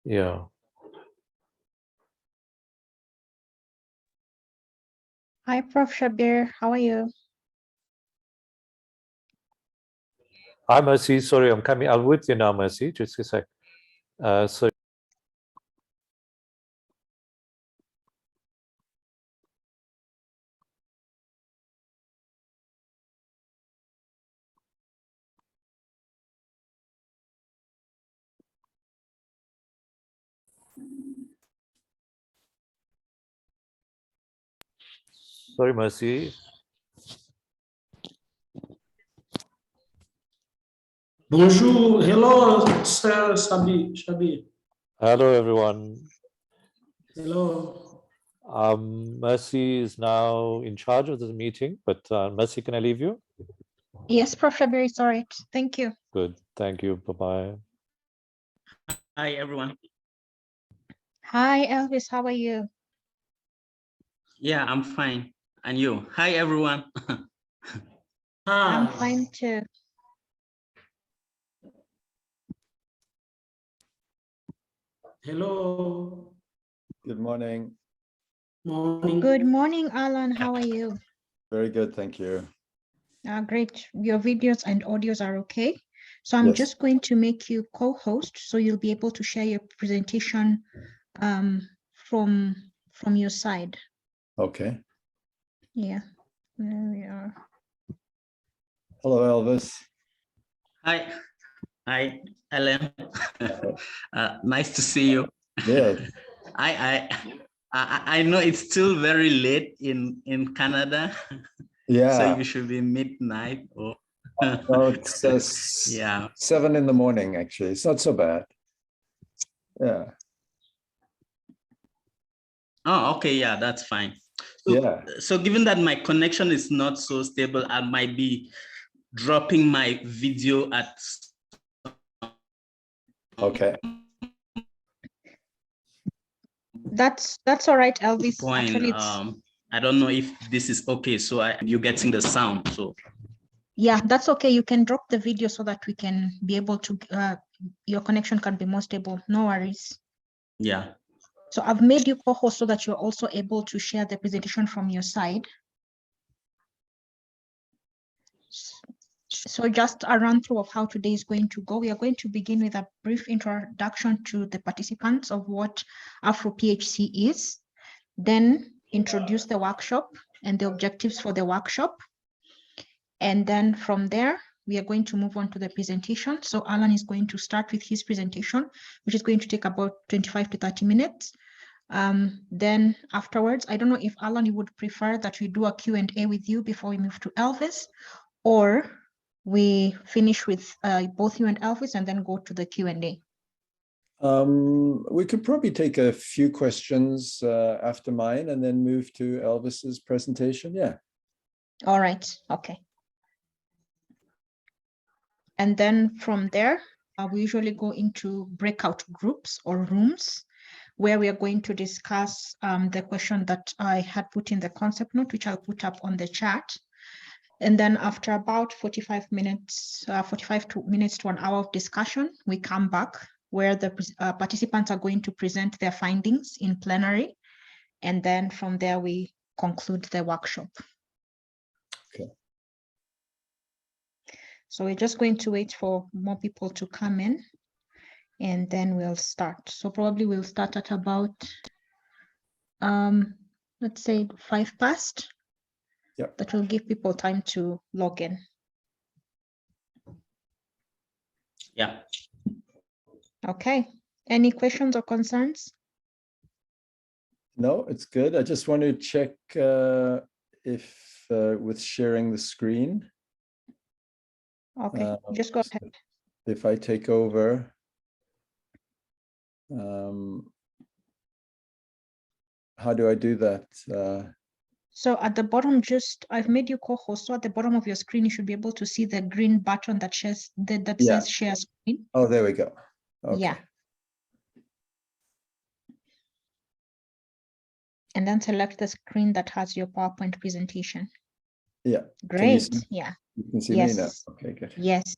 Yeah. Hi, Prof. Shabir. How are you? Hi, Mercy. Sorry, I'm coming. I'm with you now, Mercy. Just a sec. So. Sorry, Mercy. Bonjour, hello, Sir Shabir. Hello, everyone. Hello. Mercy is now in charge of this meeting, but Mercy, can I leave you? Yes, Prof. Shabir, it's all right. Thank you. Good. Thank you. Bye-bye. Hi, everyone. Hi, Elvis. How are you? Yeah, I'm fine. And you? Hi, everyone. I'm fine too. Hello. Good morning. Morning. Good morning, Alan. How are you? Very good, thank you. Great. Your videos and audios are okay. So I'm Yes. just going to make you co-host, so you'll be able to share your presentation from your side. Okay. Yeah, there we are. Hello, Elvis. Hi. Hi, Alan. Nice to see you. Yes. I know it's still very late in Canada. Yeah. So you should be midnight or No, it's yeah. 7 in the morning, actually. It's not so bad. Yeah. Oh, okay, yeah, that's fine. So, Yeah. so given that my connection is not so stable, I might be dropping my video at Okay. That's all right, Elvis. point. Actually, it's I don't know if this is okay. So you're getting the sound. So yeah, that's okay. You can drop the video so that we can be able to your connection can be more stable. No worries. yeah. So I've made you co-host so that you're also able to share the presentation from your side. So just a run through of how today is going to go. We are going to begin with a brief introduction to the participants of what AfroPHC is, then introduce the workshop and the objectives for the workshop. And then from there, we are going to move on to the presentation. So Alan is going to start with his presentation, which is going to take about 25 to 30 minutes. Then afterwards, I don't know if Alan, you would prefer that we do a Q&A with you before we move to Elvis, or we finish with both you and Elvis and then go to the Q&A. We could probably take a few questions after mine and then move to Elvis's presentation. Yeah. All right. Okay. And then from there, we usually go into breakout groups or rooms where we are going to discuss the question that I had put in the concept note, which I'll put up on the chat. And then after about 45 minutes, 45 minutes to an hour of discussion, we come back where the participants are going to present their findings in plenary. And then from there, we conclude the workshop. Okay. So we're just going to wait for more people to come in and then we'll start. So probably we'll start at about, let's say 5 past. Yeah. That will give people time to log in. Yeah. Okay. Any questions or concerns? No, it's good. I just want to check if with sharing the screen. Okay, just go ahead. If I take over. How do I do that? So at the bottom, I've made you co-host. So at the bottom of your screen, you should be able to see the green button that says share screen. Oh, there we go. Okay. Yeah. And then select the screen that has your PowerPoint presentation. Yeah. Great. Yeah. You can see Yes. me now. Okay, good. Yes.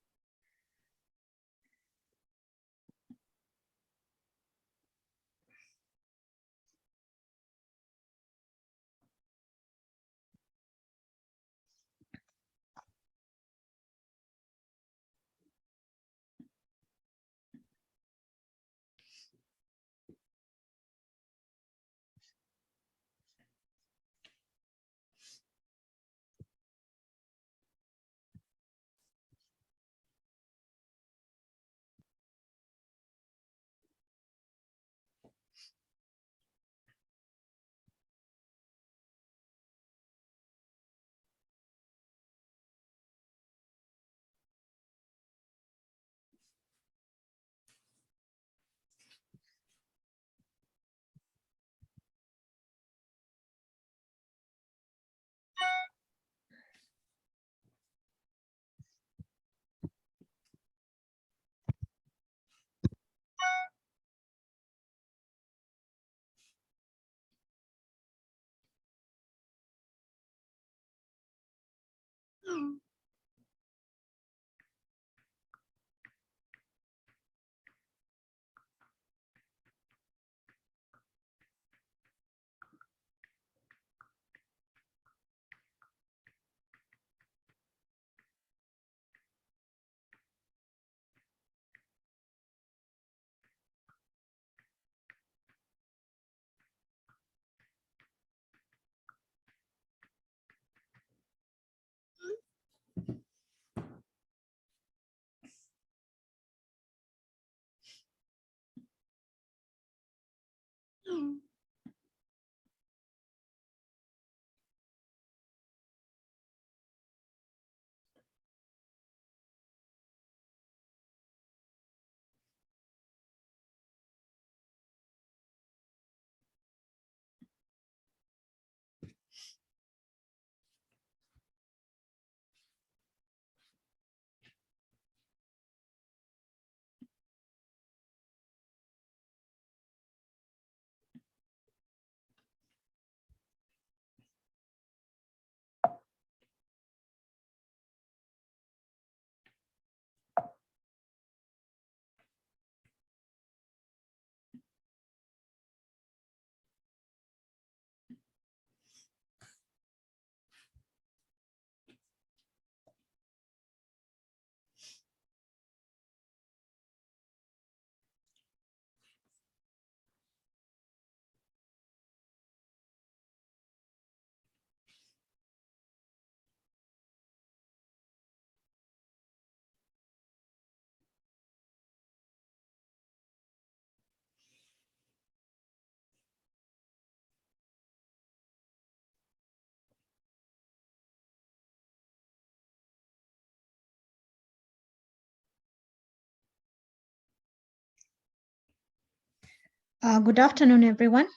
Good afternoon, everyone.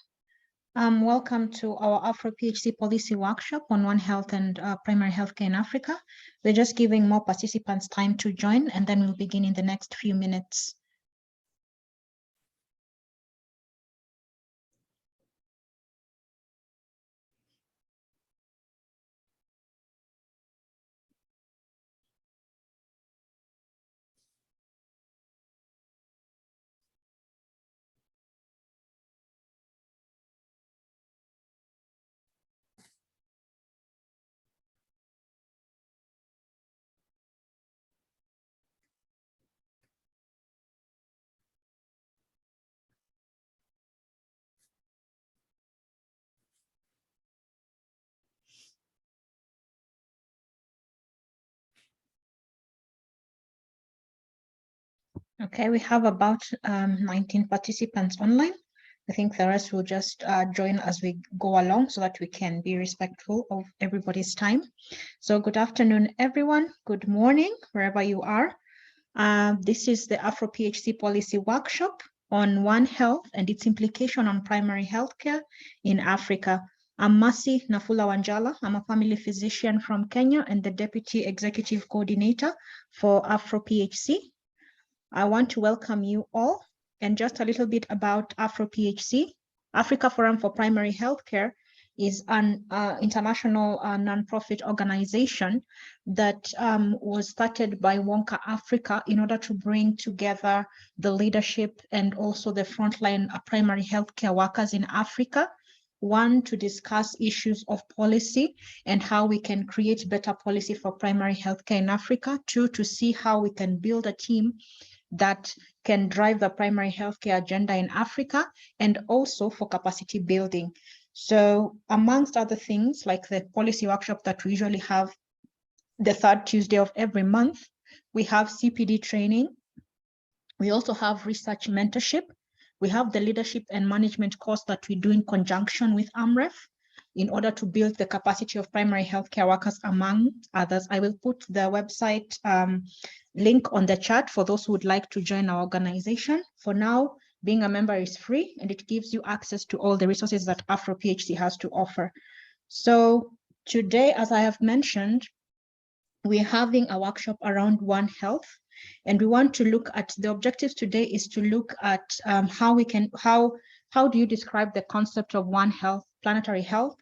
Welcome to our AfroPHC policy workshop on One Health and primary healthcare in Africa. We're just giving more participants time to join, and then we'll begin in the next few minutes. Okay, we have about 19 participants online. I think the rest will just join as we go along so that we can be respectful of everybody's time. So good afternoon, everyone. Good morning, wherever you are. This is the AfroPHC policy workshop on One Health and its implication on primary healthcare in Africa. I'm Mercy Wanjala. I'm a family physician from Kenya and the Deputy Executive Coordinator for AfroPHC. I want to welcome you all, and just a little bit about AfroPHC. Africa Forum for Primary Healthcare is an international nonprofit organization that was started by Wonka Africa in order to bring together the leadership and also the frontline primary healthcare workers in Africa. One, to discuss issues of policy and how we can create better policy for primary healthcare in Africa. Two, to see how we can build a team that can drive the primary healthcare agenda in Africa, and also for capacity building. So amongst other things, like the policy workshop that we usually have the third Tuesday of every month, we have CPD training. We also have research mentorship. We have the leadership and management course that we do in conjunction with AMREF in order to build the capacity of primary healthcare workers, among others. I will put the website link on the chat for those who would like to join our organization. For now, being a member is free and it gives you access to all the resources that AfroPHC has to offer. So today, as I have mentioned, we're having a workshop around One Health, and we want to look at the objectives today is to look at how do you describe the concept of One Health, planetary health,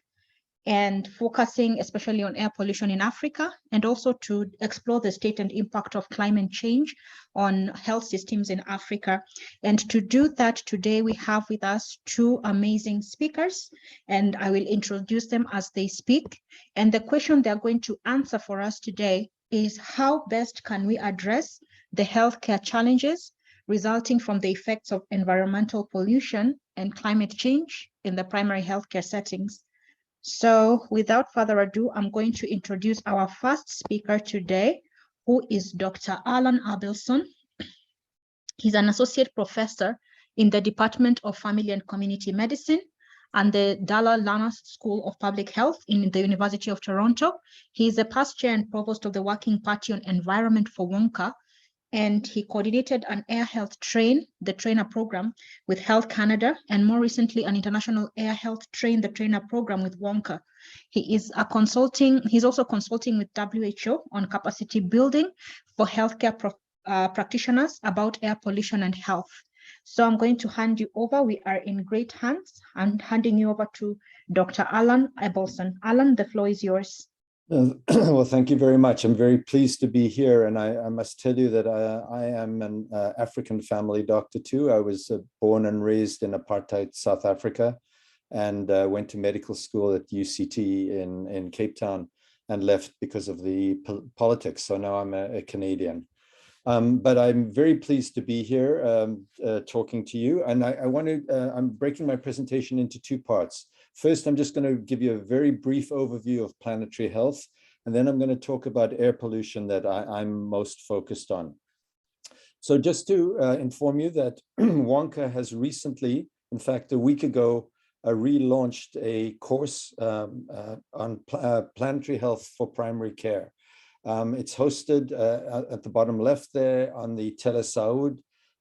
and focusing especially on air pollution in Africa, and also to explore the state and impact of climate change on health systems in Africa. And to do that today, we have with us two amazing speakers, and I will introduce them as they speak. And the question they're going to answer for us today is how best can we address the healthcare challenges resulting from the effects of environmental pollution and climate change in the primary healthcare settings. So without further ado, I'm going to introduce our first speaker today, who is Dr. Alan Abelsohn. He's an associate professor in the Department of Family and Community Medicine and the Dalai Lama School of Public Health in the University of Toronto. He is a past chair and provost of the Working Party on Environment for Wonka, and he coordinated an Air Health the Trainer program with Health Canada, and more recently an international Air Health the Trainer program with Wonka. He's also consulting with WHO on capacity building for healthcare practitioners about air pollution and health. So I'm going to hand you over. We are in great hands. I'm handing you over to Dr. Alan Abelsohn. Alan, the floor is yours. Well, thank you very much. I'm very pleased to be here. And I must tell you that I am an African family doctor too. I was born and raised in apartheid South Africa and went to medical school at UCT in Cape Town and left because of the politics. So now I'm a Canadian. But I'm very pleased to be here talking to you. And I'm breaking my presentation into two parts. First, I'm just going to give you a very brief overview of planetary health, and then I'm going to talk about air pollution that I'm most focused on. So just to inform you that Wonka has recently, in fact, a week ago, relaunched a course on planetary health for primary care. It's hosted at the bottom left there on the Tele Saud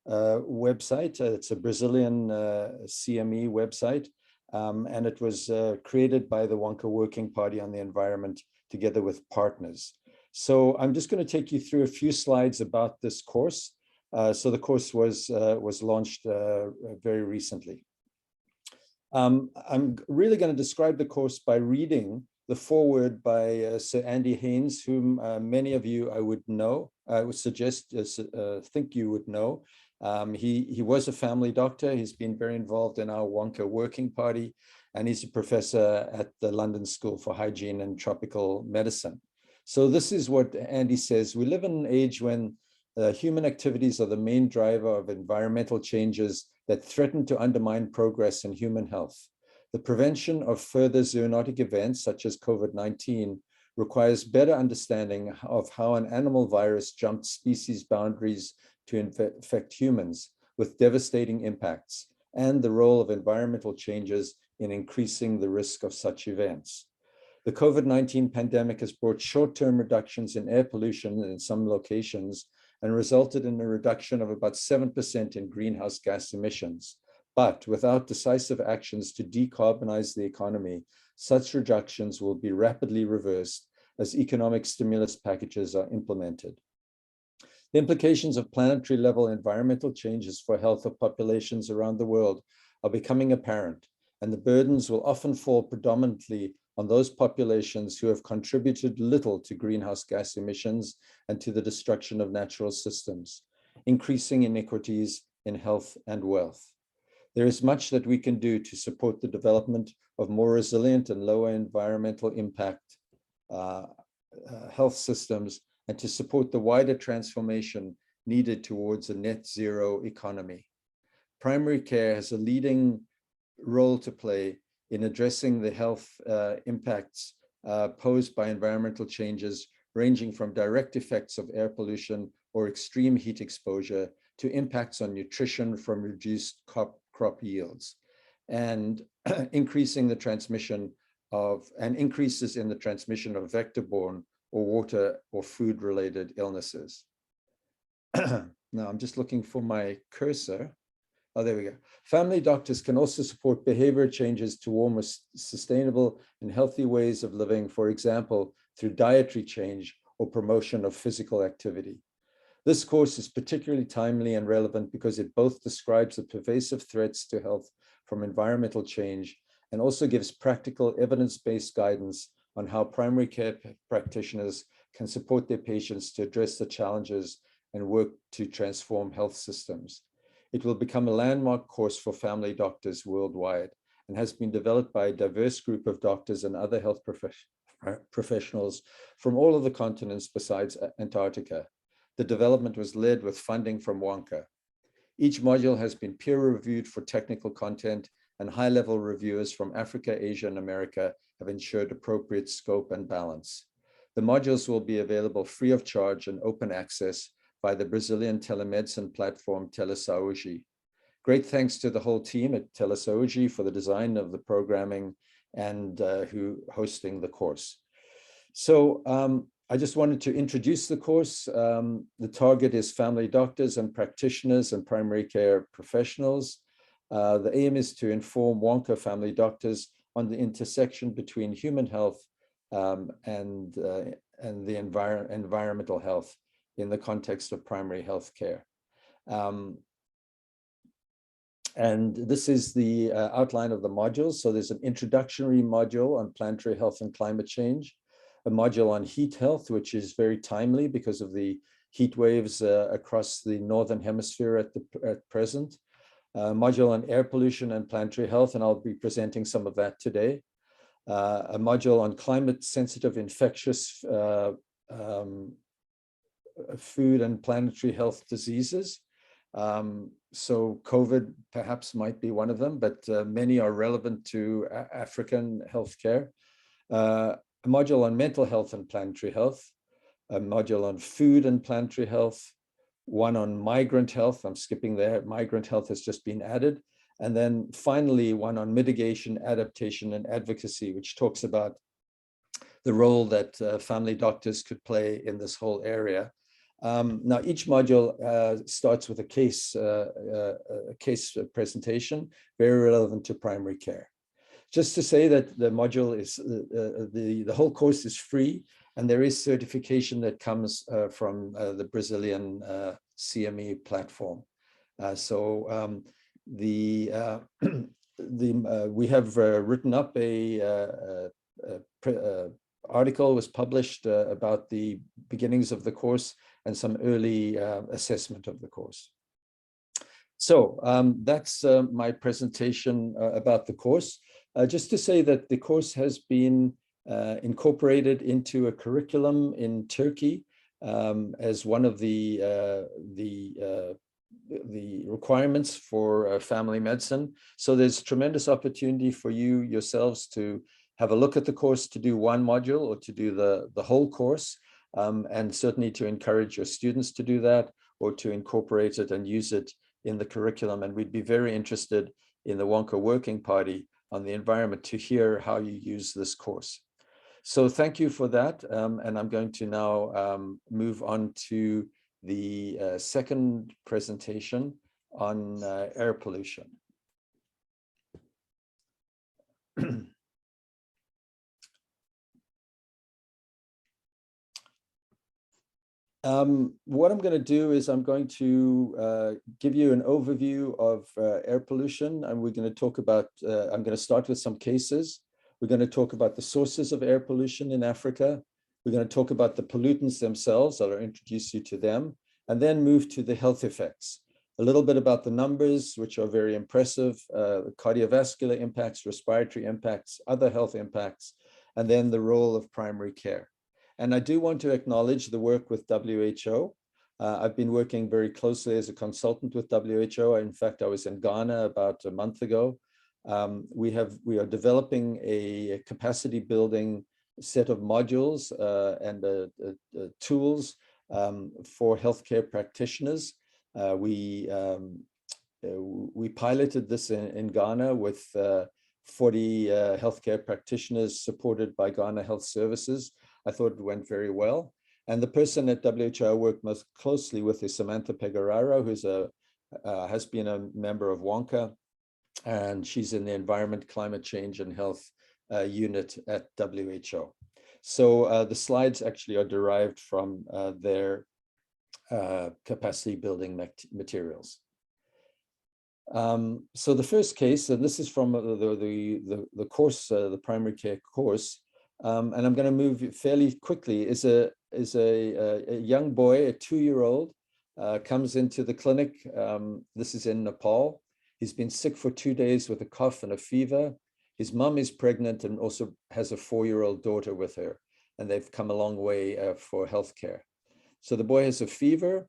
website. It's a Brazilian CME website, and it was created by the Wonka Working Party on the Environment together with partners. So I'm just going to take you through a few slides about this course. So the course was launched very recently. I'm really going to describe the course by reading the foreword by Sir Andy Haynes, whom many of you I would know, I would suggest, think you would know. He was a family doctor. He's been very involved in our Wonka Working Party, and he's a professor at the London School for Hygiene and Tropical Medicine. So this is what Andy says. We live in an age when human activities are the main driver of environmental changes that threaten to undermine progress in human health. The prevention of further zoonotic events, such as COVID-19, requires better understanding of how an animal virus jumped species boundaries to infect humans with devastating impacts, and the role of environmental changes in increasing the risk of such events. The COVID-19 pandemic has brought short-term reductions in air pollution in some locations and resulted in a reduction of about 7% in greenhouse gas emissions. But without decisive actions to decarbonize the economy, such reductions will be rapidly reversed as economic stimulus packages are implemented. The implications of planetary level environmental changes for health of populations around the world are becoming apparent, and the burdens will often fall predominantly on those populations who have contributed little to greenhouse gas emissions and to the destruction of natural systems, increasing inequities in health and wealth. There is much that we can do to support the development of more resilient and lower environmental impact health systems, and to support the wider transformation needed towards a net zero economy. Primary care has a leading role to play in addressing the health impacts posed by environmental changes, ranging from direct effects of air pollution or extreme heat exposure to impacts on nutrition from reduced crop yields, and increases in the transmission of vector-borne or water or food-related illnesses. Now I'm just looking for my cursor. Oh, there we go. Family doctors can also support behavior changes to more sustainable and healthy ways of living, for example, through dietary change or promotion of physical activity. This course is particularly timely and relevant because it both describes the pervasive threats to health from environmental change and also gives practical evidence-based guidance on how primary care practitioners can support their patients to address the challenges and work to transform health systems. It will become a landmark course for family doctors worldwide and has been developed by a diverse group of doctors and other health professionals from all of the continents besides Antarctica. The development was led with funding from Wonka. Each module has been peer-reviewed for technical content, and high-level reviewers from Africa, Asia, and America have ensured appropriate scope and balance. The modules will be available free of charge and open access by the Brazilian telemedicine platform Telesaúde. Great thanks to the whole team at Telesaúde for the design of the programming and who hosting the course. So I just wanted to introduce the course. The target is family doctors and practitioners and primary care professionals. The aim is to inform Wonka family doctors on the intersection between human health and the environmental health in the context of primary health care. And this is the outline of the modules. So there's an introductory module on planetary health and climate change, a module on heat health, which is very timely because of the heat waves across the Northern Hemisphere at present, a module on air pollution and planetary health, and I'll be presenting some of that today, a module on climate sensitive infectious food and planetary health diseases. So COVID perhaps might be one of them, but many are relevant to African healthcare. A module on mental health and planetary health, a module on food and planetary health, one on migrant health. I'm skipping there. Migrant health has just been added. And then finally, one on mitigation, adaptation, and advocacy, which talks about the role that family doctors could play in this whole area. Now, each module starts with a case presentation, very relevant to primary care. Just to say that the module is, the whole course is free, and there is certification that comes from the Brazilian CME platform. We have written up a article was published about the beginnings of the course and some early assessment of the course. So that's my presentation about the course. Just to say that the course has been incorporated into a curriculum in Turkey as one of the requirements for family medicine. So there's tremendous opportunity for you yourselves to have a look at the course, to do one module or to do the whole course, and certainly to encourage your students to do that or to incorporate it and use it in the curriculum. And we'd be very interested in the Wonka Working Party on the environment to hear how you use this course. So thank you for that. And I'm going to now move on to the second presentation on air pollution. What I'm going to do is I'm going to give you an overview of air pollution, and we're going to talk about, I'm going to start with some cases. We're going to talk about the sources of air pollution in Africa. We're going to talk about the pollutants themselves. I'll introduce you to them, and then move to the health effects. A little bit about the numbers, which are very impressive, cardiovascular impacts, respiratory impacts, other health impacts, and then the role of primary care. And I do want to acknowledge the work with WHO. I've been working very closely as a consultant with WHO. In fact, I was in Ghana about a month ago. We are developing a capacity building set of modules and tools for healthcare practitioners. We piloted this in Ghana with 40 healthcare practitioners supported by Ghana Health Services. I thought it went very well. And the person at WHO I worked most closely with is Samantha Pegararo, who's has been a member of WONCA, and she's in the Environment, Climate Change and Health unit at WHO. So the slides actually are derived from their capacity building materials. So the first case, and this is from the course, the primary care course, and I'm going to move fairly quickly, is a young boy, a 2-year-old, comes into the clinic. This is in Nepal. He's been sick for 2 days with a cough and a fever. His mom is pregnant and also has a 4-year-old daughter with her, and they've come a long way for healthcare. So the boy has a fever.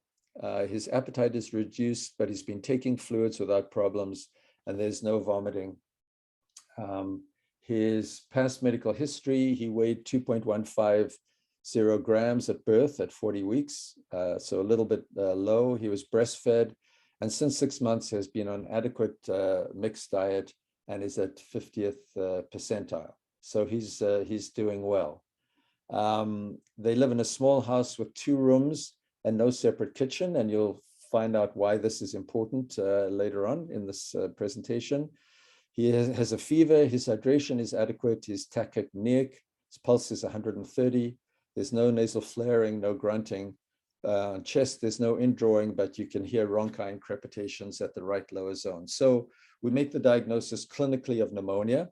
His appetite is reduced, but he's been taking fluids without problems, and there's no vomiting. His past medical history, he weighed 2.150 grams at birth at 40 weeks, so a little bit low. He was breastfed, and since 6 months has been on adequate mixed diet and is at 50th percentile. So he's doing well. They live in a small house with 2 rooms and no separate kitchen, and you'll find out why this is important later on in this presentation. He has a fever, his hydration is adequate, he's tachypneic, his pulse is 130, there's no nasal flaring, no grunting. Chest, there's no indrawing, but you can hear rhonchi and crepitations at the right lower zone. So we make the diagnosis clinically of pneumonia,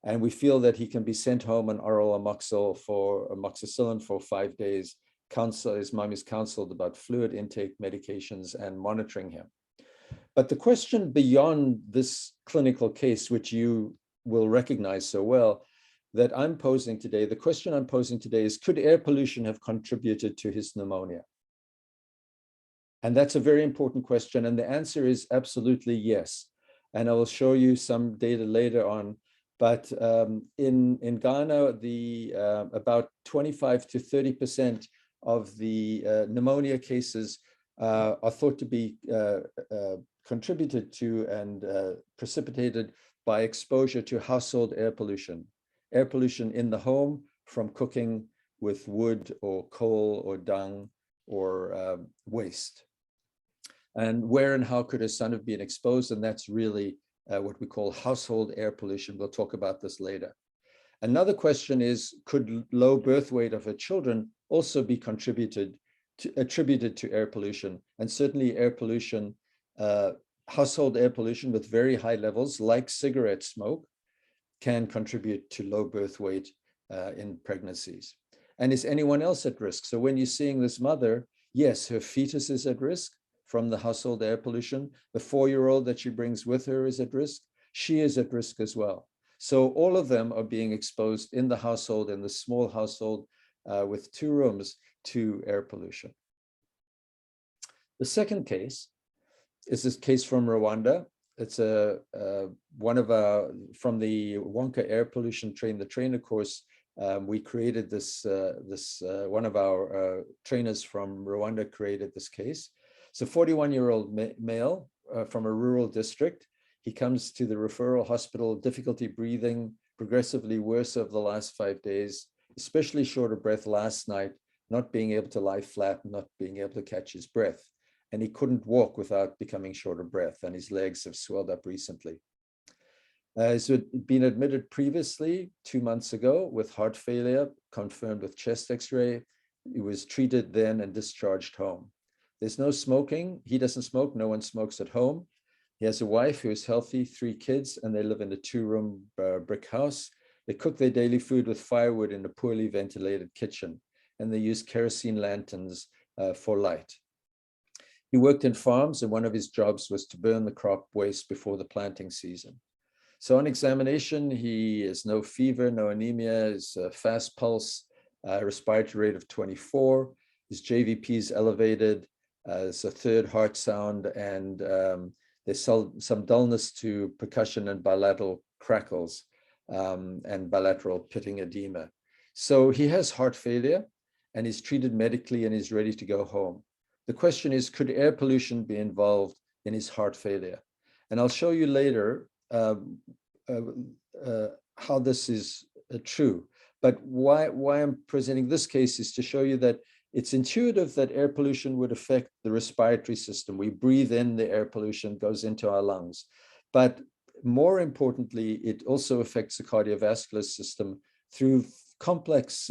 and we feel that he can be sent home on oral amoxicillin for 5 days. His mom is counseled about fluid intake, medications, and monitoring him. But the question beyond this clinical case, which you will recognize so well, that I'm posing today, the question I'm posing today is, could air pollution have contributed to his pneumonia? And that's a very important question. And the answer is absolutely yes. And I will show you some data later on. But in Ghana, about 25 to 30% of the pneumonia cases are thought to be contributed to and precipitated by exposure to household air pollution in the home from cooking with wood or coal or dung or waste. And where and how could her son have been exposed? And that's really what we call household air pollution. We'll talk about this later. Another question is, could low birth weight of her children also be attributed to air pollution? And certainly air pollution, household air pollution with very high levels, like cigarette smoke, can contribute to low birth weight in pregnancies. And is anyone else at risk? So when you're seeing this mother, yes, her fetus is at risk from the household air pollution. The 4-year-old that she brings with her is at risk. She is at risk as well. So all of them are being exposed in the household, in the small household with 2 rooms, to air pollution. The second case is this case from Rwanda. It's one of our, from the Wonka air pollution train, the trainer course. We created this, one of our trainers from Rwanda created this case. It's a 41-year-old male from a rural district. He comes to the referral hospital, difficulty breathing, progressively worse over the last 5 days, especially short of breath last night, not being able to lie flat, not being able to catch his breath. And he couldn't walk without becoming short of breath, and his legs have swelled up recently. He's been admitted previously 2 months ago with heart failure, confirmed with chest x-ray. He was treated then and discharged home. There's no smoking. He doesn't smoke. No one smokes at home. He has a wife who is healthy, 3 kids, and they live in a 2-room brick house. They cook their daily food with firewood in a poorly ventilated kitchen, and they use kerosene lanterns for light. He worked in farms, and one of his jobs was to burn the crop waste before the planting season. So on examination, he has no fever, no anemia, his fast pulse, respiratory rate of 24. His JVP is elevated. It's a 3rd heart sound, and there's some dullness to percussion and bilateral crackles and bilateral pitting edema. So he has heart failure, and he's treated medically, and he's ready to go home. The question is, could air pollution be involved in his heart failure? And I'll show you later how this is true. But why I'm presenting this case is to show you that it's intuitive that air pollution would affect the respiratory system. We breathe in the air pollution, goes into our lungs. But more importantly, it also affects the cardiovascular system through complex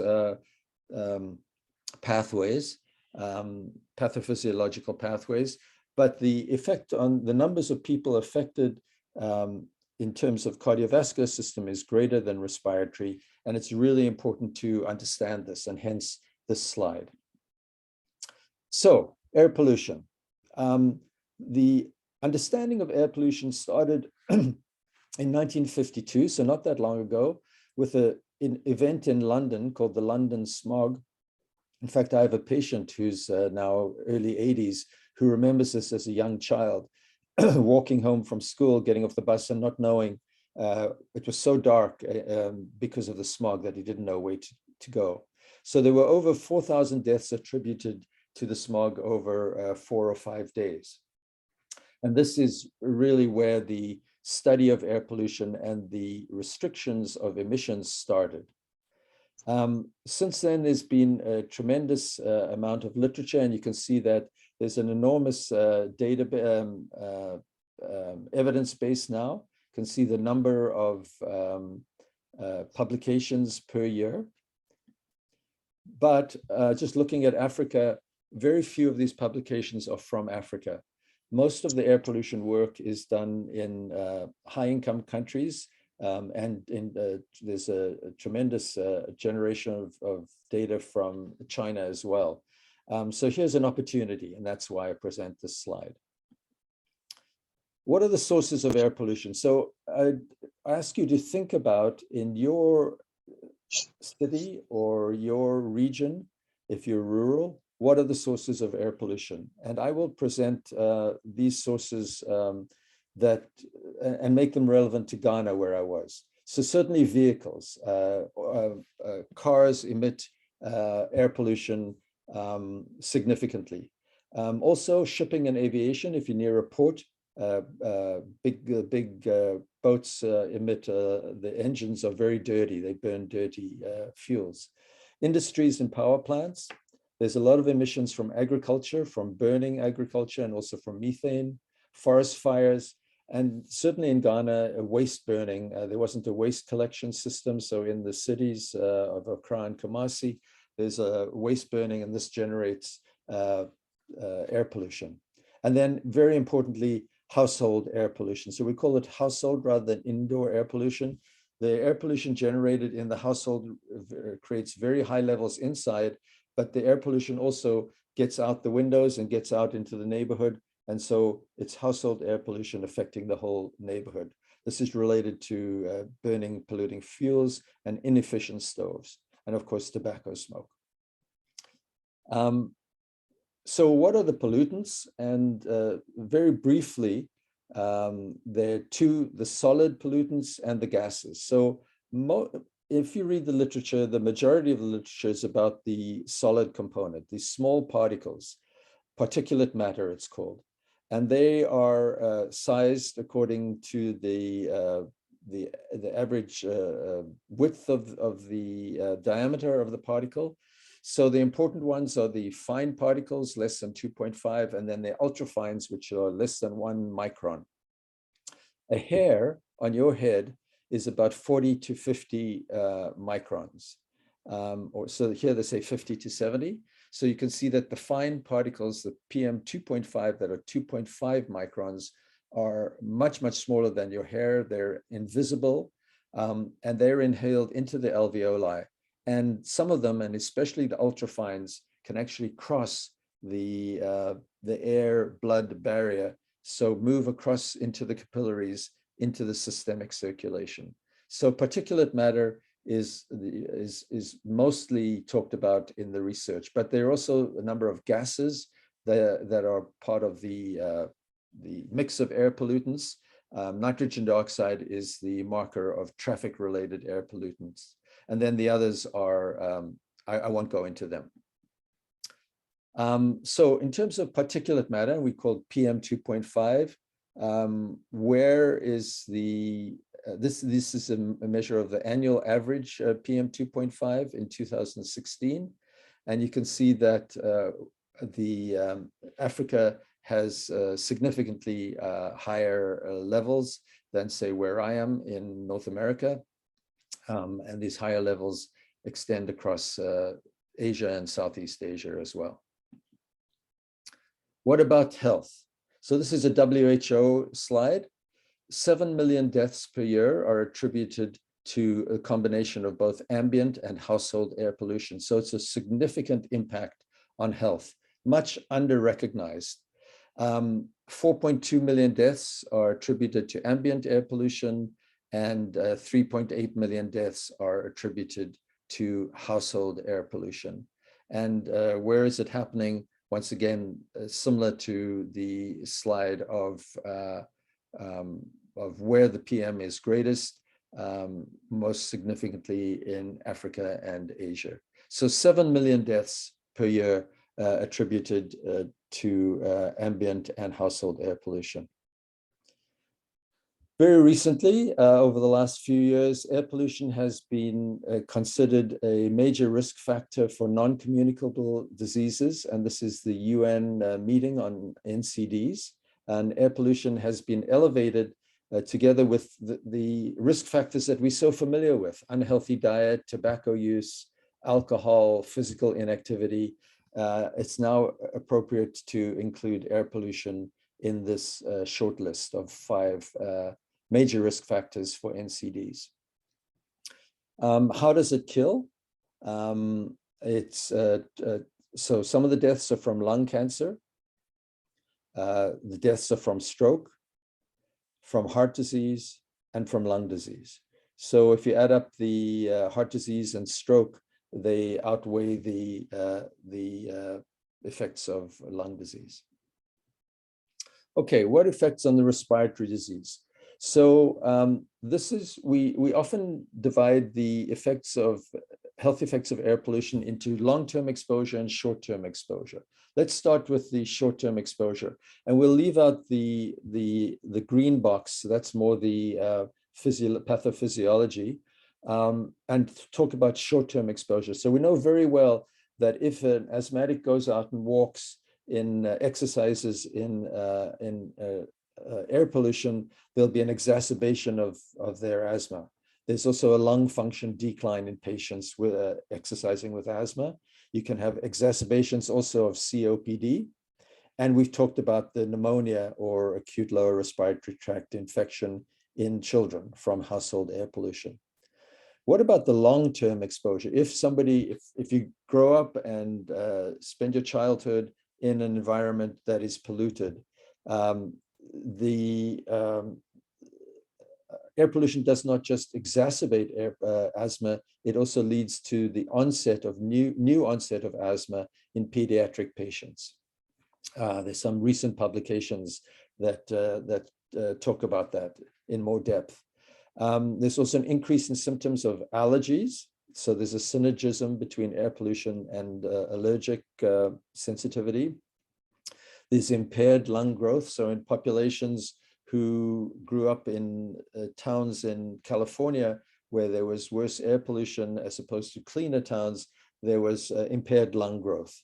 pathways, pathophysiological pathways. But the effect on the numbers of people affected in terms of cardiovascular system is greater than respiratory. And it's really important to understand this, and hence this slide. So air pollution. The understanding of air pollution started in 1952, so not that long ago, with an event in London called the London Smog. In fact, I have a patient who's now early 80s who remembers this as a young child, walking home from school, getting off the bus and not knowing, it was so dark because of the smog that he didn't know where to go. So there were over 4,000 deaths attributed to the smog over 4 or 5 days. And this is really where the study of air pollution and the restrictions of emissions started. Since then, there's been a tremendous amount of literature, and you can see that there's an enormous evidence base now. You can see the number of publications per year. But just looking at Africa, very few of these publications are from Africa. Most of the air pollution work is done in high-income countries, and there's a tremendous generation of data from China as well. So here's an opportunity, and that's why I present this slide. What are the sources of air pollution? So I ask you to think about, in your city or your region, if you're rural, what are the sources of air pollution? And I will present these sources and make them relevant to Ghana, where I was. So certainly vehicles, cars emit air pollution significantly. Also shipping and aviation, if you're near a port, big boats emit, the engines are very dirty, they burn dirty fuels. Industries and power plants, There's a lot of emissions from agriculture, from burning agriculture, and also from methane, forest fires, and certainly in Ghana, waste burning. There wasn't a waste collection system. So in the cities of Accra and Kumasi, there's a waste burning, and this generates air pollution. And then very importantly, household air pollution. So we call it household rather than indoor air pollution. The air pollution generated in the household creates very high levels inside, but the air pollution also gets out the windows and gets out into the neighborhood. And so it's household air pollution affecting the whole neighborhood. This is related to burning polluting fuels and inefficient stoves, and of course, tobacco smoke. So what are the pollutants? And very briefly, there are two, the solid pollutants and the gases. So if you read the literature, the majority of the literature is about the solid component, these small particles, particulate matter it's called. And they are sized according to the average width of the diameter of the particle. So the important ones are the fine particles, less than 2.5, and then the ultrafines, which are less than 1 micron. A hair on your head is about 40 to 50 microns. Or so here they say 50 to 70. So you can see that the fine particles, the PM 2.5 that are 2.5 microns, are much, much smaller than your hair. They're invisible, and they're inhaled into the alveoli. And some of them, and especially the ultrafines, can actually cross the air-blood barrier, so move across into the capillaries, into the systemic circulation. So particulate matter is mostly talked about in the research, but there are also a number of gases that are part of the mix of air pollutants. Nitrogen dioxide is the marker of traffic-related air pollutants. And then the others are, I won't go into them. So in terms of particulate matter, we call PM 2.5, where is the, this is a measure of the annual average PM 2.5 in 2016. And you can see that Africa has significantly higher levels than, say, where I am in North America. And these higher levels extend across Asia and Southeast Asia as well. What about health? So this is a WHO slide. 7 million deaths per year are attributed to a combination of both ambient and household air pollution. So it's a significant impact on health, much under-recognized. 4.2 million deaths are attributed to ambient air pollution, and 3.8 million deaths are attributed to household air pollution. And where is it happening? Once again, similar to the slide of where the PM is greatest, most significantly in Africa and Asia. So 7 million deaths per year attributed to ambient and household air pollution. Very recently, over the last few years, air pollution has been considered a major risk factor for non-communicable diseases, and this is the UN meeting on NCDs. And air pollution has been elevated together with the risk factors that we're so familiar with: unhealthy diet, tobacco use, alcohol, physical inactivity. It's now appropriate to include air pollution in this short list of 5 major risk factors for NCDs. How does it kill? So some of the deaths are from lung cancer. The deaths are from stroke, from heart disease, and from lung disease. So if you add up the heart disease and stroke, they outweigh the effects of lung disease. Okay, what effects on the respiratory disease? So we often divide the health effects of air pollution into long-term exposure and short-term exposure. Let's start with the short-term exposure, and we'll leave out the green box. That's more the pathophysiology, and talk about short-term exposure. So we know very well that if an asthmatic goes out and walks in exercises in air pollution, there'll be an exacerbation of their asthma. There's also a lung function decline in patients with exercising with asthma. You can have exacerbations also of COPD. And we've talked about the pneumonia or acute lower respiratory tract infection in children from household air pollution. What about the long-term exposure? If you grow up and spend your childhood in an environment that is polluted, air pollution does not just exacerbate asthma, it also leads to the onset of new onset of asthma in pediatric patients. There's some recent publications that talk about that in more depth. There's also an increase in symptoms of allergies. So there's a synergism between air pollution and allergic sensitivity. There's impaired lung growth. So in populations who grew up in towns in California where there was worse air pollution as opposed to cleaner towns, there was impaired lung growth.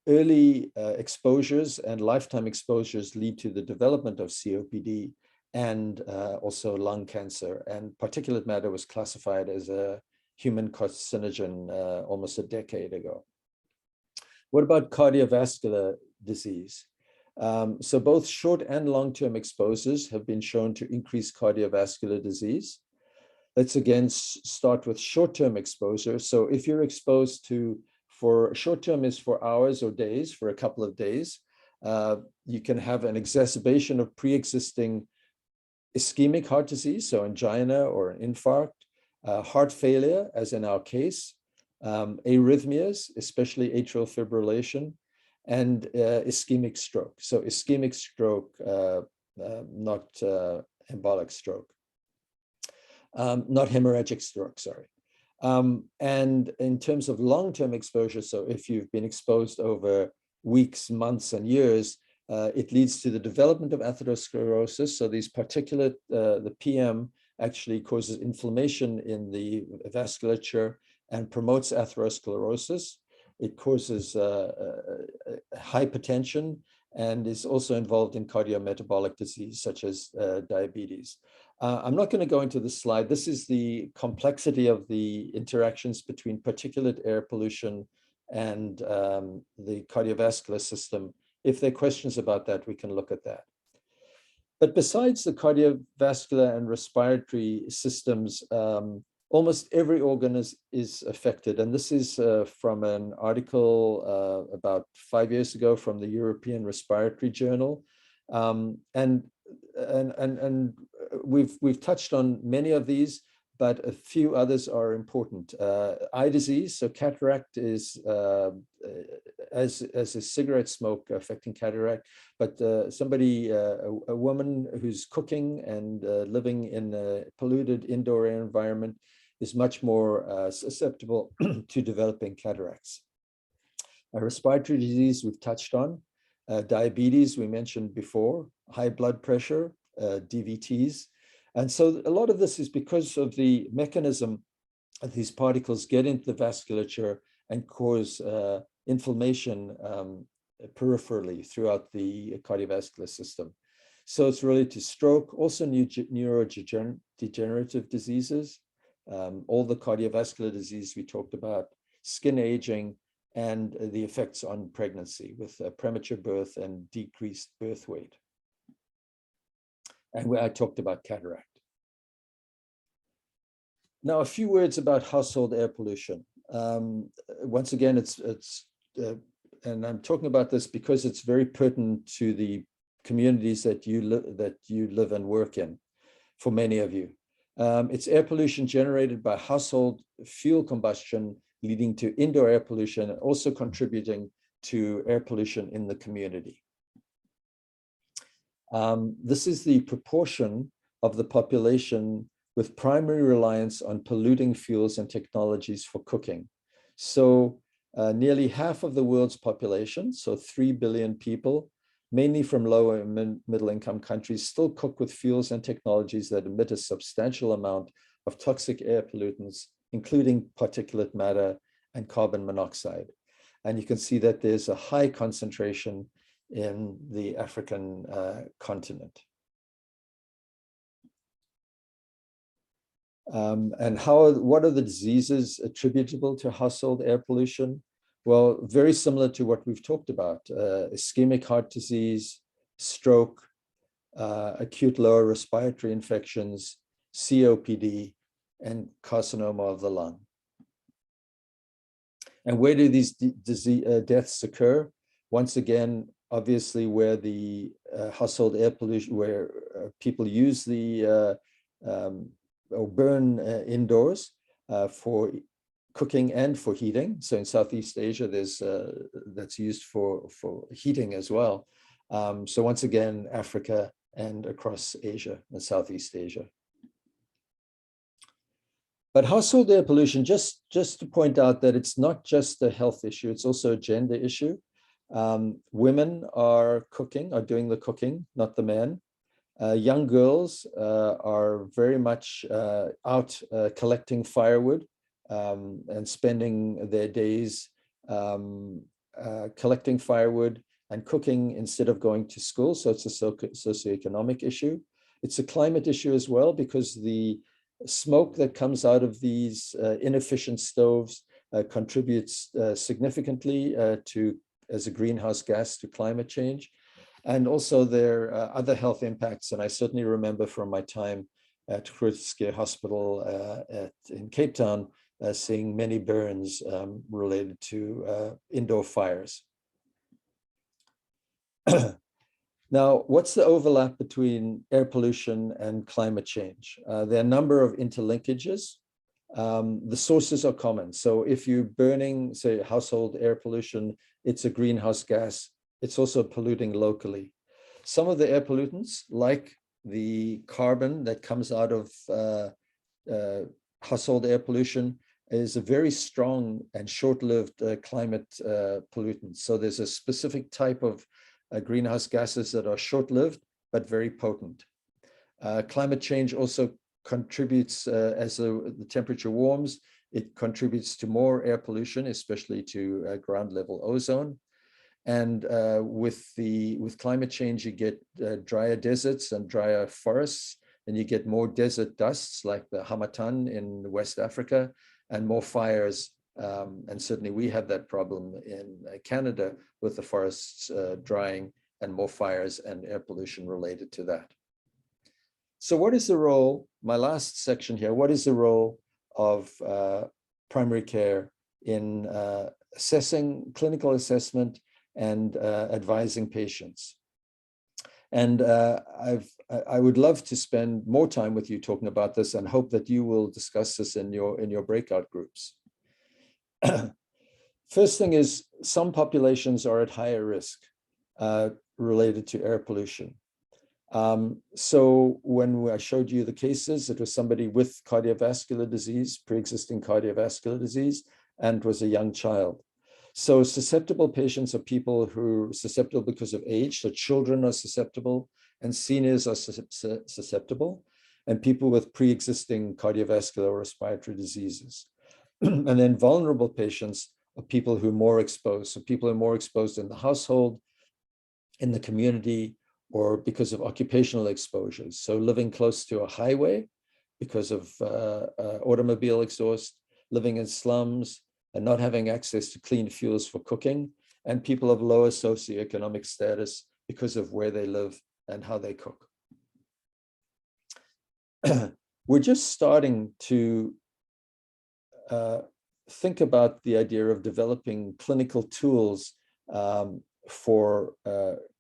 Early exposures and lifetime exposures lead to the development of COPD and also lung cancer. And particulate matter was classified as a human carcinogen almost a decade ago. What about cardiovascular disease? So both short and long-term exposures have been shown to increase cardiovascular disease. Let's again start with short-term exposure. So if you're exposed to, for short-term is for hours or days, for a couple of days, you can have an exacerbation of pre-existing ischemic heart disease, so angina or an infarct, heart failure, as in our case, arrhythmias, especially atrial fibrillation, and ischemic stroke. So ischemic stroke, not embolic stroke, not hemorrhagic stroke, sorry. And in terms of long-term exposure, so if you've been exposed over weeks, months, and years, it leads to the development of atherosclerosis. So these particulate, the PM actually causes inflammation in the vasculature and promotes atherosclerosis. It causes hypertension and is also involved in cardiometabolic disease, such as diabetes. I'm not going to go into this slide. This is the complexity of the interactions between particulate air pollution and the cardiovascular system. If there are questions about that, we can look at that. But besides the cardiovascular and respiratory systems, almost every organ is affected. And this is from an article about 5 years ago from the European Respiratory Journal. And we've touched on many of these, but a few others are important. Eye disease, so cataract is as a cigarette smoke affecting cataract, but a woman who's cooking and living in a polluted indoor air environment is much more susceptible to developing cataracts. Respiratory disease we've touched on. Diabetes we mentioned before, high blood pressure, DVTs. And so a lot of this is because of the mechanism that these particles get into the vasculature and cause inflammation peripherally throughout the cardiovascular system. So it's related to stroke, also neurodegenerative diseases, all the cardiovascular disease we talked about, skin aging, and the effects on pregnancy with premature birth and decreased birth weight. And where I talked about cataract. Now, a few words about household air pollution. Once again, and I'm talking about this because it's very pertinent to the communities that you live and work in, for many of you. It's air pollution generated by household fuel combustion, leading to indoor air pollution, and also contributing to air pollution in the community. This is the proportion of the population with primary reliance on polluting fuels and technologies for cooking. So nearly half of the world's population, so 3 billion people, mainly from lower and middle income countries, still cook with fuels and technologies that emit a substantial amount of toxic air pollutants, including particulate matter and carbon monoxide. And you can see that there's a high concentration in the African continent. And what are the diseases attributable to household air pollution? Well, very similar to what we've talked about, ischemic heart disease, stroke, acute lower respiratory infections, COPD, and carcinoma of the lung. And where do these deaths occur? Once again, obviously where the household air pollution, where people use the or burn indoors for cooking and for heating. So in Southeast Asia, there's that's used for heating as well. So once again, Africa and across Asia and Southeast Asia. But household air pollution, just to point out that it's not just a health issue, it's also a gender issue. Women are doing the cooking, not the men. Young girls are very much out collecting firewood and spending their days collecting firewood and cooking instead of going to school. So it's a socioeconomic issue. It's a climate issue as well, because the smoke that comes out of these inefficient stoves contributes significantly as a greenhouse gas to climate change. And also there are other health impacts. And I certainly remember from my time at Groote Hospital in Cape Town, seeing many burns related to indoor fires. Now, what's the overlap between air pollution and climate change? There are a number of interlinkages. The sources are common. So if you're burning, say, household air pollution, it's a greenhouse gas. It's also polluting locally. Some of the air pollutants, like the carbon that comes out of household air pollution, is a very strong and short-lived climate pollutant. So there's a specific type of greenhouse gases that are short-lived, but very potent. Climate change also contributes, as the temperature warms, it contributes to more air pollution, especially to ground-level ozone. And with climate change, you get drier deserts and drier forests, and you get more desert dusts like the Hamatan in West Africa, and more fires. And certainly we have that problem in Canada with the forests drying and more fires and air pollution related to that. So what is the role, my last section here, what is the role of primary care in assessing, clinical assessment and advising patients? And I would love to spend more time with you talking about this, and hope that you will discuss this in your breakout groups. First thing is, some populations are at higher risk related to air pollution. So when I showed you the cases, it was somebody with cardiovascular disease, pre-existing cardiovascular disease, and was a young child. So susceptible patients are people who are susceptible because of age. So children are susceptible, and seniors are susceptible, and people with pre-existing cardiovascular or respiratory diseases. And then vulnerable patients are people who are more exposed. So people are more exposed in the household, in the community, or because of occupational exposures. So living close to a highway because of automobile exhaust, living in slums, and not having access to clean fuels for cooking, and people of lower socioeconomic status because of where they live and how they cook. We're just starting to think about the idea of developing clinical tools for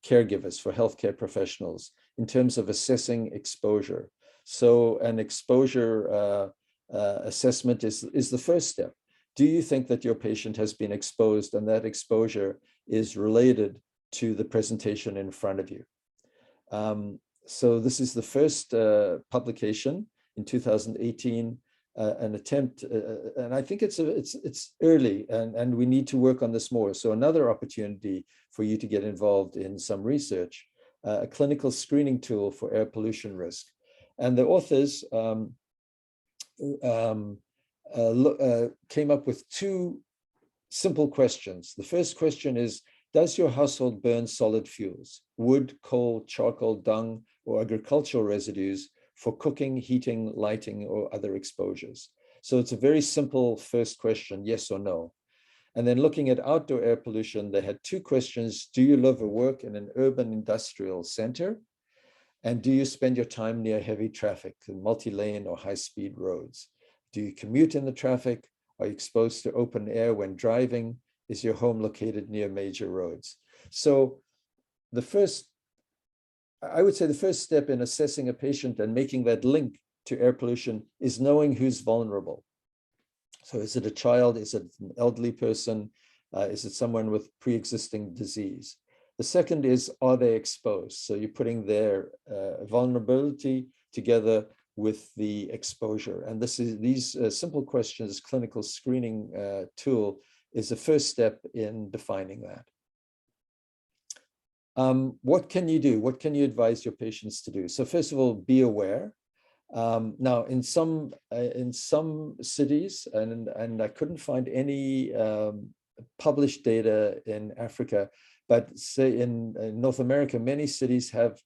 caregivers, for healthcare professionals, in terms of assessing exposure. So an exposure assessment is the first step. Do you think that your patient has been exposed, and that exposure is related to the presentation in front of you? So this is the first publication in 2018, an attempt, and I think it's early, and we need to work on this more. So another opportunity for you to get involved in some research, a clinical screening tool for air pollution risk. And the authors came up with two simple questions. The first question is, does your household burn solid fuels, wood, coal, charcoal, dung, or agricultural residues for cooking, heating, lighting, or other exposures? So it's a very simple first question, yes or no. And then looking at outdoor air pollution, they had two questions. Do you live or work in an urban industrial center? And do you spend your time near heavy traffic, multi-lane or high-speed roads? Do you commute in the traffic? Are you exposed to open air when driving? Is your home located near major roads? So I would say the first step in assessing a patient and making that link to air pollution is knowing who's vulnerable. So is it a child? Is it an elderly person? Is it someone with pre-existing disease? The second is, are they exposed? So you're putting their vulnerability together with the exposure. And these simple questions, clinical screening tool is the first step in defining that. What can you do? What can you advise your patients to do? So first of all, be aware. Now, in some cities, and I couldn't find any published data in Africa, but say in North America, many cities have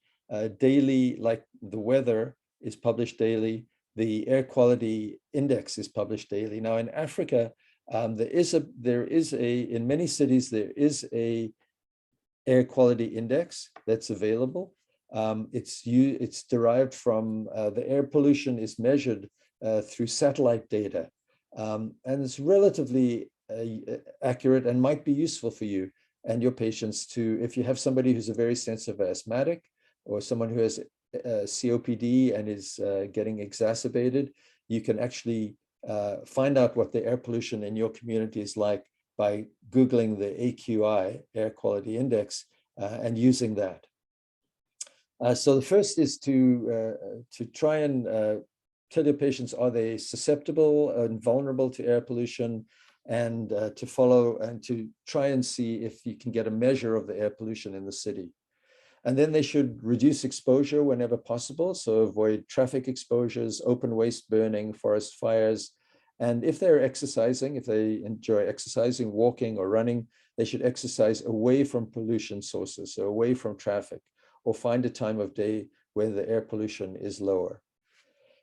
daily, like the weather is published daily, the air quality index is published daily. Now in Africa, in many cities, there is a air quality index that's available. It's derived from the air pollution is measured through satellite data, and it's relatively accurate and might be useful for you and your patients to, if you have somebody who's a very sensitive asthmatic or someone who has COPD and is getting exacerbated, you can actually find out what the air pollution in your community is like by Googling the AQI, air quality index, and using that. So the first is to try and tell your patients, are they susceptible and vulnerable to air pollution, and to follow and to try and see if you can get a measure of the air pollution in the city. And then they should reduce exposure whenever possible. So avoid traffic exposures, open waste burning, forest fires. And if they're exercising, if they enjoy exercising, walking or running, they should exercise away from pollution sources, so away from traffic, or find a time of day where the air pollution is lower.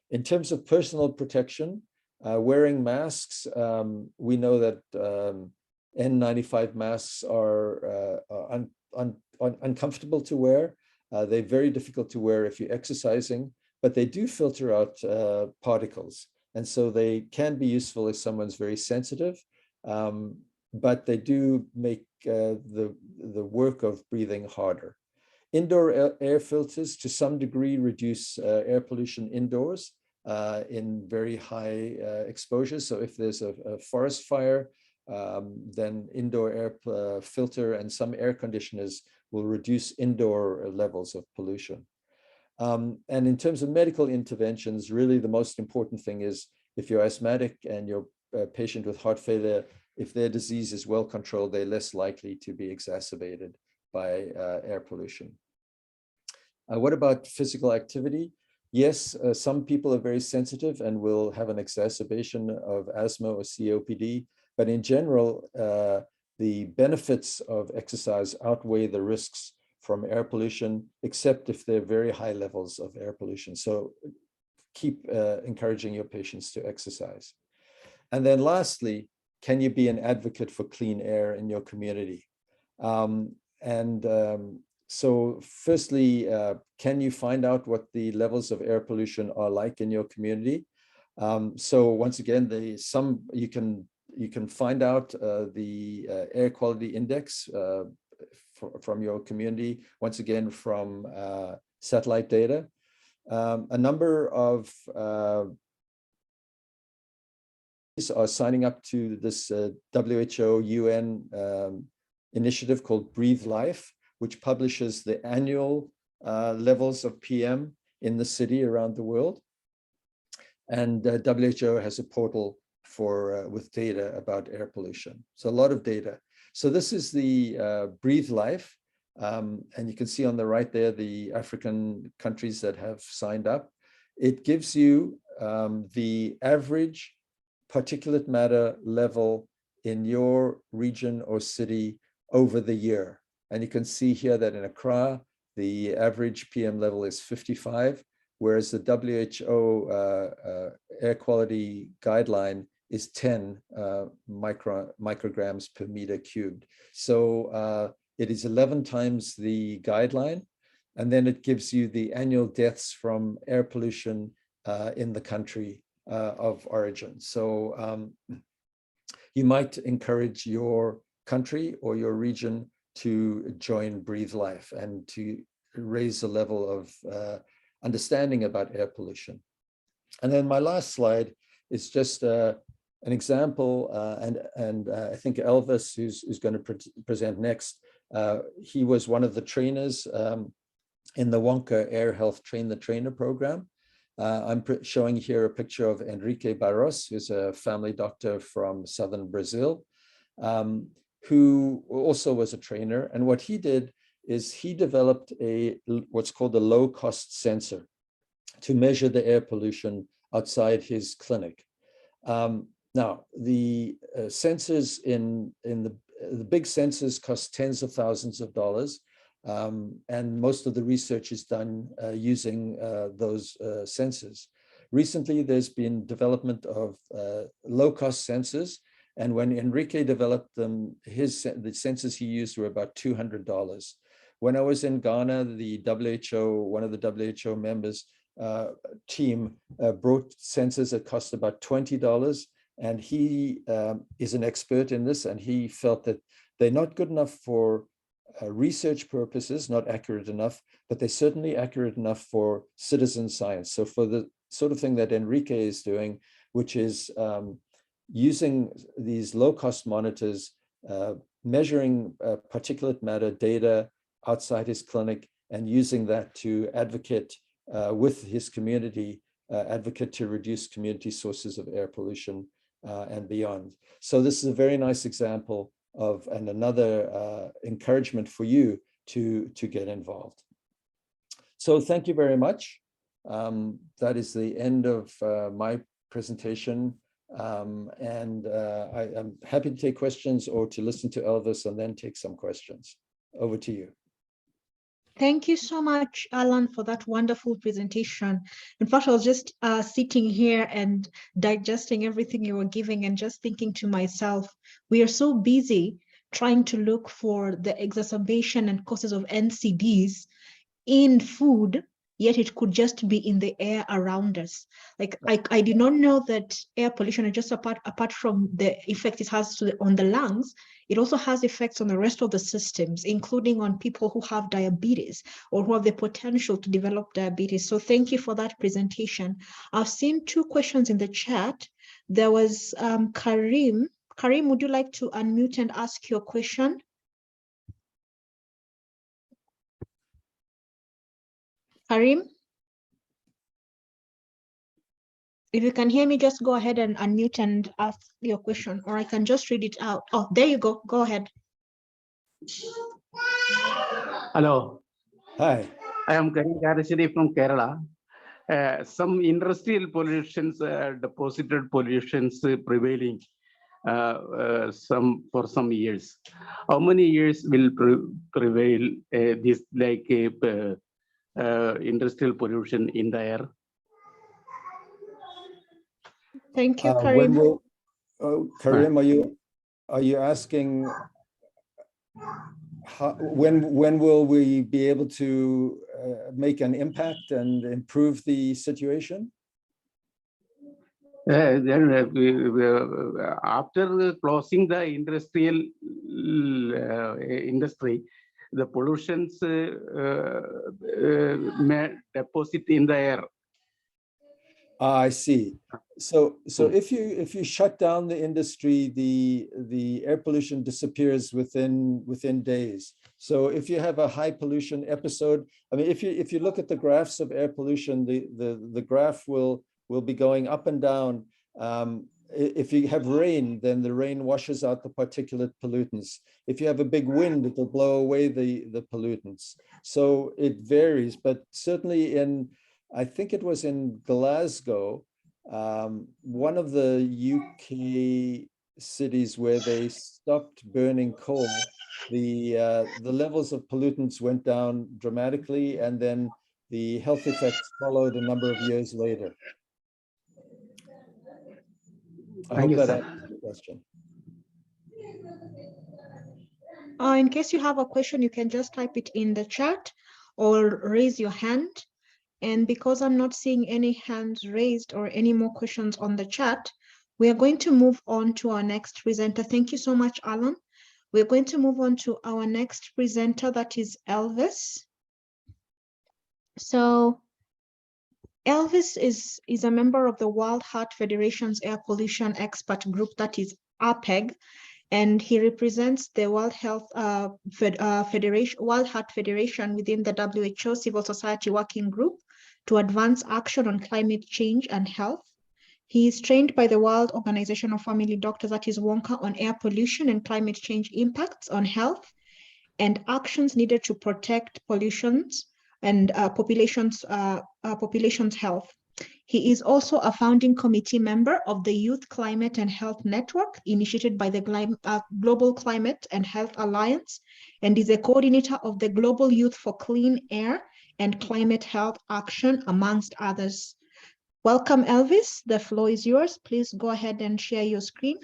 In terms of personal protection, wearing masks, we know that N95 masks are uncomfortable to wear. They're very difficult to wear if you're exercising, but they do filter out particles. And so they can be useful if someone's very sensitive, but they do make the work of breathing harder. Indoor air filters to some degree reduce air pollution indoors in very high exposures. So if there's a forest fire, then indoor air filter and some air conditioners will reduce indoor levels of pollution. And in terms of medical interventions, really the most important thing is if you're asthmatic and you're a patient with heart failure, if their disease is well controlled, they're less likely to be exacerbated by air pollution. What about physical activity? Yes, some people are very sensitive and will have an exacerbation of asthma or COPD, but in general, the benefits of exercise outweigh the risks from air pollution, except if they're very high levels of air pollution. So keep encouraging your patients to exercise. And then lastly, can you be an advocate for clean air in your community? So firstly, can you find out what the levels of air pollution are like in your community? So once again, you can find out the air quality index from your community, once again from satellite data. A number of are signing up to this WHO UN initiative called Breathe Life, which publishes the annual levels of PM in the city around the world. And WHO has a portal with data about air pollution. So a lot of data. So this is the Breathe Life. And you can see on the right there, the African countries that have signed up. It gives you the average particulate matter level in your region or city over the year. And you can see here that in Accra, the average PM level is 55, whereas the WHO air quality guideline is 10 micrograms per meter cubed. So it is 11 times the guideline. And then it gives you the annual deaths from air pollution in the country of origin. So you might encourage your country or your region to join Breathe Life and to raise the level of understanding about air pollution. And then my last slide is just an example, and I think Elvis, who's going to present next, he was one of the trainers in the Wonka Air Health Train the Trainer program. I'm showing here a picture of Enrique Barros, who's a family doctor from southern Brazil, who also was a trainer. And what he did is he developed what's called a low-cost sensor to measure the air pollution outside his clinic. Now, the sensors in the big sensors cost tens of thousands of dollars. And most of the research is done using those sensors. Recently, there's been development of low-cost sensors. And when Enrique developed them, the sensors he used were about $200. When I was in Ghana, the WHO, one of the WHO members team brought sensors that cost about $20. And he is an expert in this, and he felt that they're not good enough for research purposes, not accurate enough, but they're certainly accurate enough for citizen science. So for the sort of thing that Enrique is doing, which is using these low-cost monitors, measuring particulate matter data outside his clinic, and using that to advocate with his community, advocate to reduce community sources of air pollution and beyond. So this is a very nice example of, and another encouragement for you to get involved. So thank you very much. That is the end of my presentation. I'm happy to take questions or to listen to Elvis and then take some questions. Over to you. Thank you so much, Alan, for that wonderful presentation. In fact, I was just sitting here and digesting everything you were giving and just thinking to myself, we are so busy trying to look for the exacerbation and causes of NCDs in food, yet it could just be in the air around us. Like I did not know that air pollution is just apart from the effect it has on the lungs, it also has effects on the rest of the systems, including on people who have diabetes or who have the potential to develop diabetes. So thank you for that presentation. I've seen two questions in the chat. There was Karim. Karim, would you like to unmute and ask your question? Karim? If you can hear me, just go ahead and unmute and ask your question, or I can just read it out. Oh, there you go. Go ahead. Hello. Hi. I am Karim Karashiri from Kerala. Some industrial pollutions, deposited pollutions prevailing for some years. How many years will prevail this like industrial pollution in the air? Thank you, Karim. Karim, are you asking when will we be able to make an impact and improve the situation? Then after closing the industrial industry, the pollutions may deposit in the air. I see. So if you shut down the industry, the air pollution disappears within days. So if you have a high pollution episode, I mean, if you look at the graphs of air pollution, the graph will be going up and down. If you have rain, then the rain washes out the particulate pollutants. If you have a big wind, it will blow away the pollutants. So it varies, but certainly I think it was in Glasgow, one of the UK cities where they stopped burning coal, the levels of pollutants went down dramatically, and then the health effects followed a number of years later. I hope that answers the question. In case you have a question, you can just type it in the chat or raise your hand. And because I'm not seeing any hands raised or any more questions on the chat, we are going to move on to our next presenter. Thank you so much, Alan. We're going to move on to our next presenter, that is Elvis. So Elvis is a member of the World Heart Federation's Air Pollution Expert Group, that is APEG, and he represents the World Health World Heart Federation within the WHO Civil Society Working Group to advance action on climate change and health. He is trained by the World Organization of Family Doctors, that is WONCA, on air pollution and climate change impacts on health and actions needed to protect pollutions and population's health. He is also a founding committee member of the Youth Climate and Health Network, initiated by the Global Climate and Health Alliance, and is a coordinator of the Global Youth for Clean Air and Climate Health Action, amongst others. Welcome, Elvis. The floor is yours. Please go ahead and share your screen.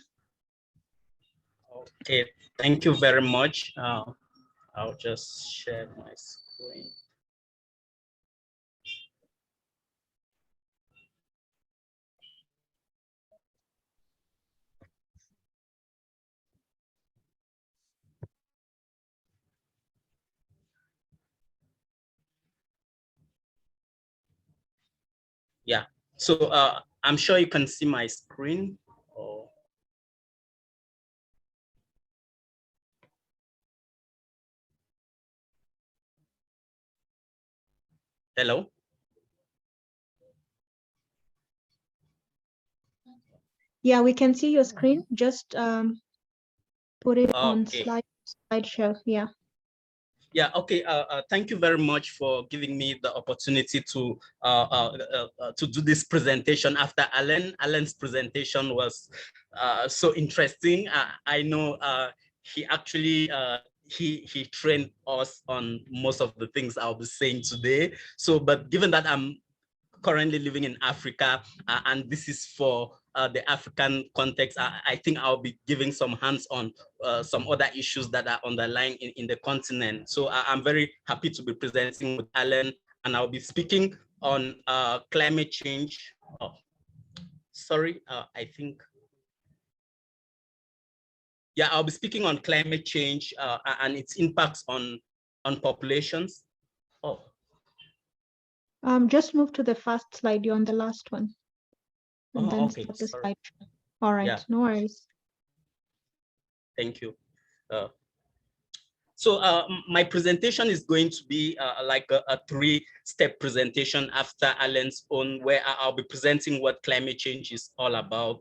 Okay, thank you very much. I'll just share my screen. Yeah, so I'm sure you can see my screen. Or... Hello? Yeah, we can see your screen. Just put it on slideshow. Yeah. Yeah, okay. Thank you very much for giving me the opportunity to do this presentation after Alan. Alan's presentation was so interesting. I know he actually he trained us on most of the things I'll be saying today. So, but given that I'm currently living in Africa, and this is for the African context, I think I'll be giving some hands on some other issues that are underlying in the continent. So I'm very happy to be presenting with Alan, and I'll be speaking on climate change. Oh, sorry, I think. Yeah, I'll be speaking on climate change and its impacts on populations. Oh. Just move to the first slide. You're on the last one. And then okay. start the slide. All right, yeah. No worries. Thank you. So my presentation is going to be like a three-step presentation after Alan's own, where I'll be presenting what climate change is all about,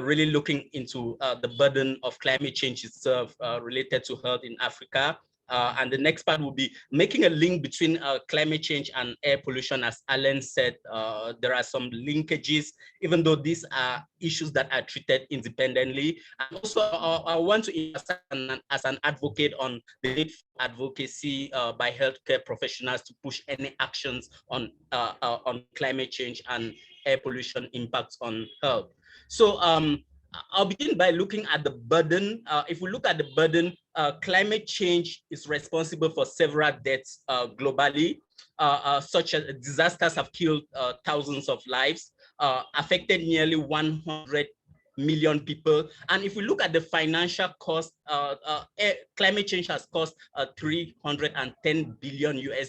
really looking into the burden of climate change itself related to health in Africa. And the next part will be making a link between climate change and air pollution. As Alan said, there are some linkages, even though these are issues that are treated independently. And also, I want to invest as an advocate on the need for advocacy by healthcare professionals to push any actions on climate change and air pollution impacts on health. So I'll begin by looking at the burden. If we look at the burden, climate change is responsible for several deaths globally, such as disasters have killed thousands of lives, affected nearly 100 million people. And if we look at the financial cost, climate change has cost $310 billion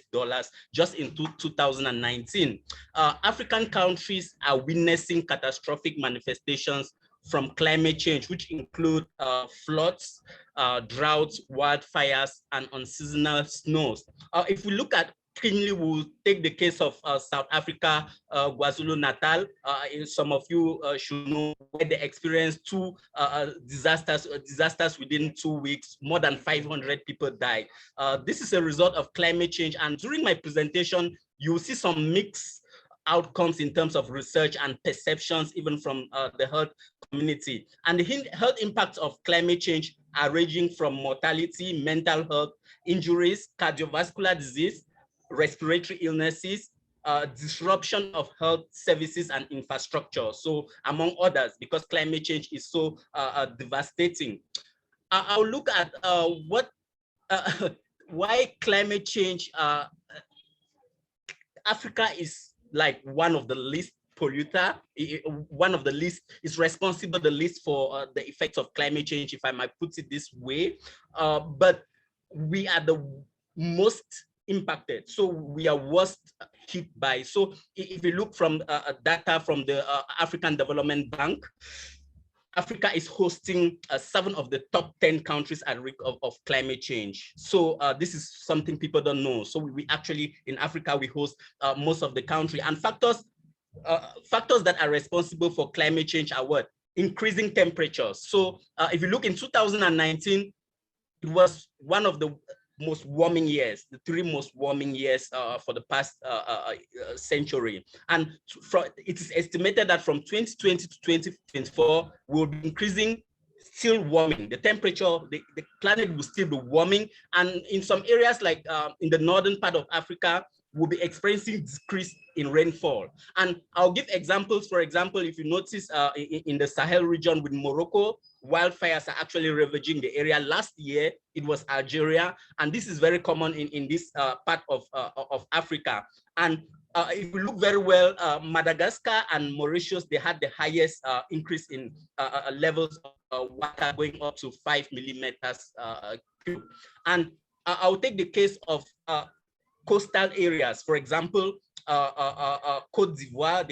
just in 2019. African countries are witnessing catastrophic manifestations from climate change, which include floods, droughts, wildfires, and unseasonal snows. If we look at cleanly, we'll take the case of South Africa, KwaZulu-Natal. Some of you should know where they experienced two disasters within 2 weeks. More than 500 people died. This is a result of climate change. And during my presentation, you'll see some mixed outcomes in terms of research and perceptions, even from the health community. And the health impacts of climate change are ranging from mortality, mental health, injuries, cardiovascular disease, respiratory illnesses, disruption of health services and infrastructure. So among others, because climate change is so devastating. I'll look at why climate change, Africa is like one of the least polluter, one of the least, is responsible the least for the effects of climate change, if I might put it this way. But we are the most impacted. So we are worst hit by. So if you look from data from the African Development Bank, Africa is hosting 7 of the top 10 countries at risk of climate change. So this is something people don't know. So we actually, in Africa, we host most of the country. And factors that are responsible for climate change are what? Increasing temperatures. So if you look in 2019, it was one of the most warming years, the 3 most warming years for the past century. And it is estimated that from 2020 to 2024, we'll be increasing, still warming. The temperature, the planet will still be warming. And in some areas like in the northern part of Africa, we'll be experiencing decrease in rainfall. And I'll give examples. For example, if you notice in the Sahel region with Morocco, wildfires are actually ravaging the area. Last year, it was Algeria, and this is very common in this part of Africa. And if you look very well, Madagascar and Mauritius, they had the highest increase in levels of water going up to 5 millimeters cube. And I'll take the case of coastal areas. For example, Côte d'Ivoire,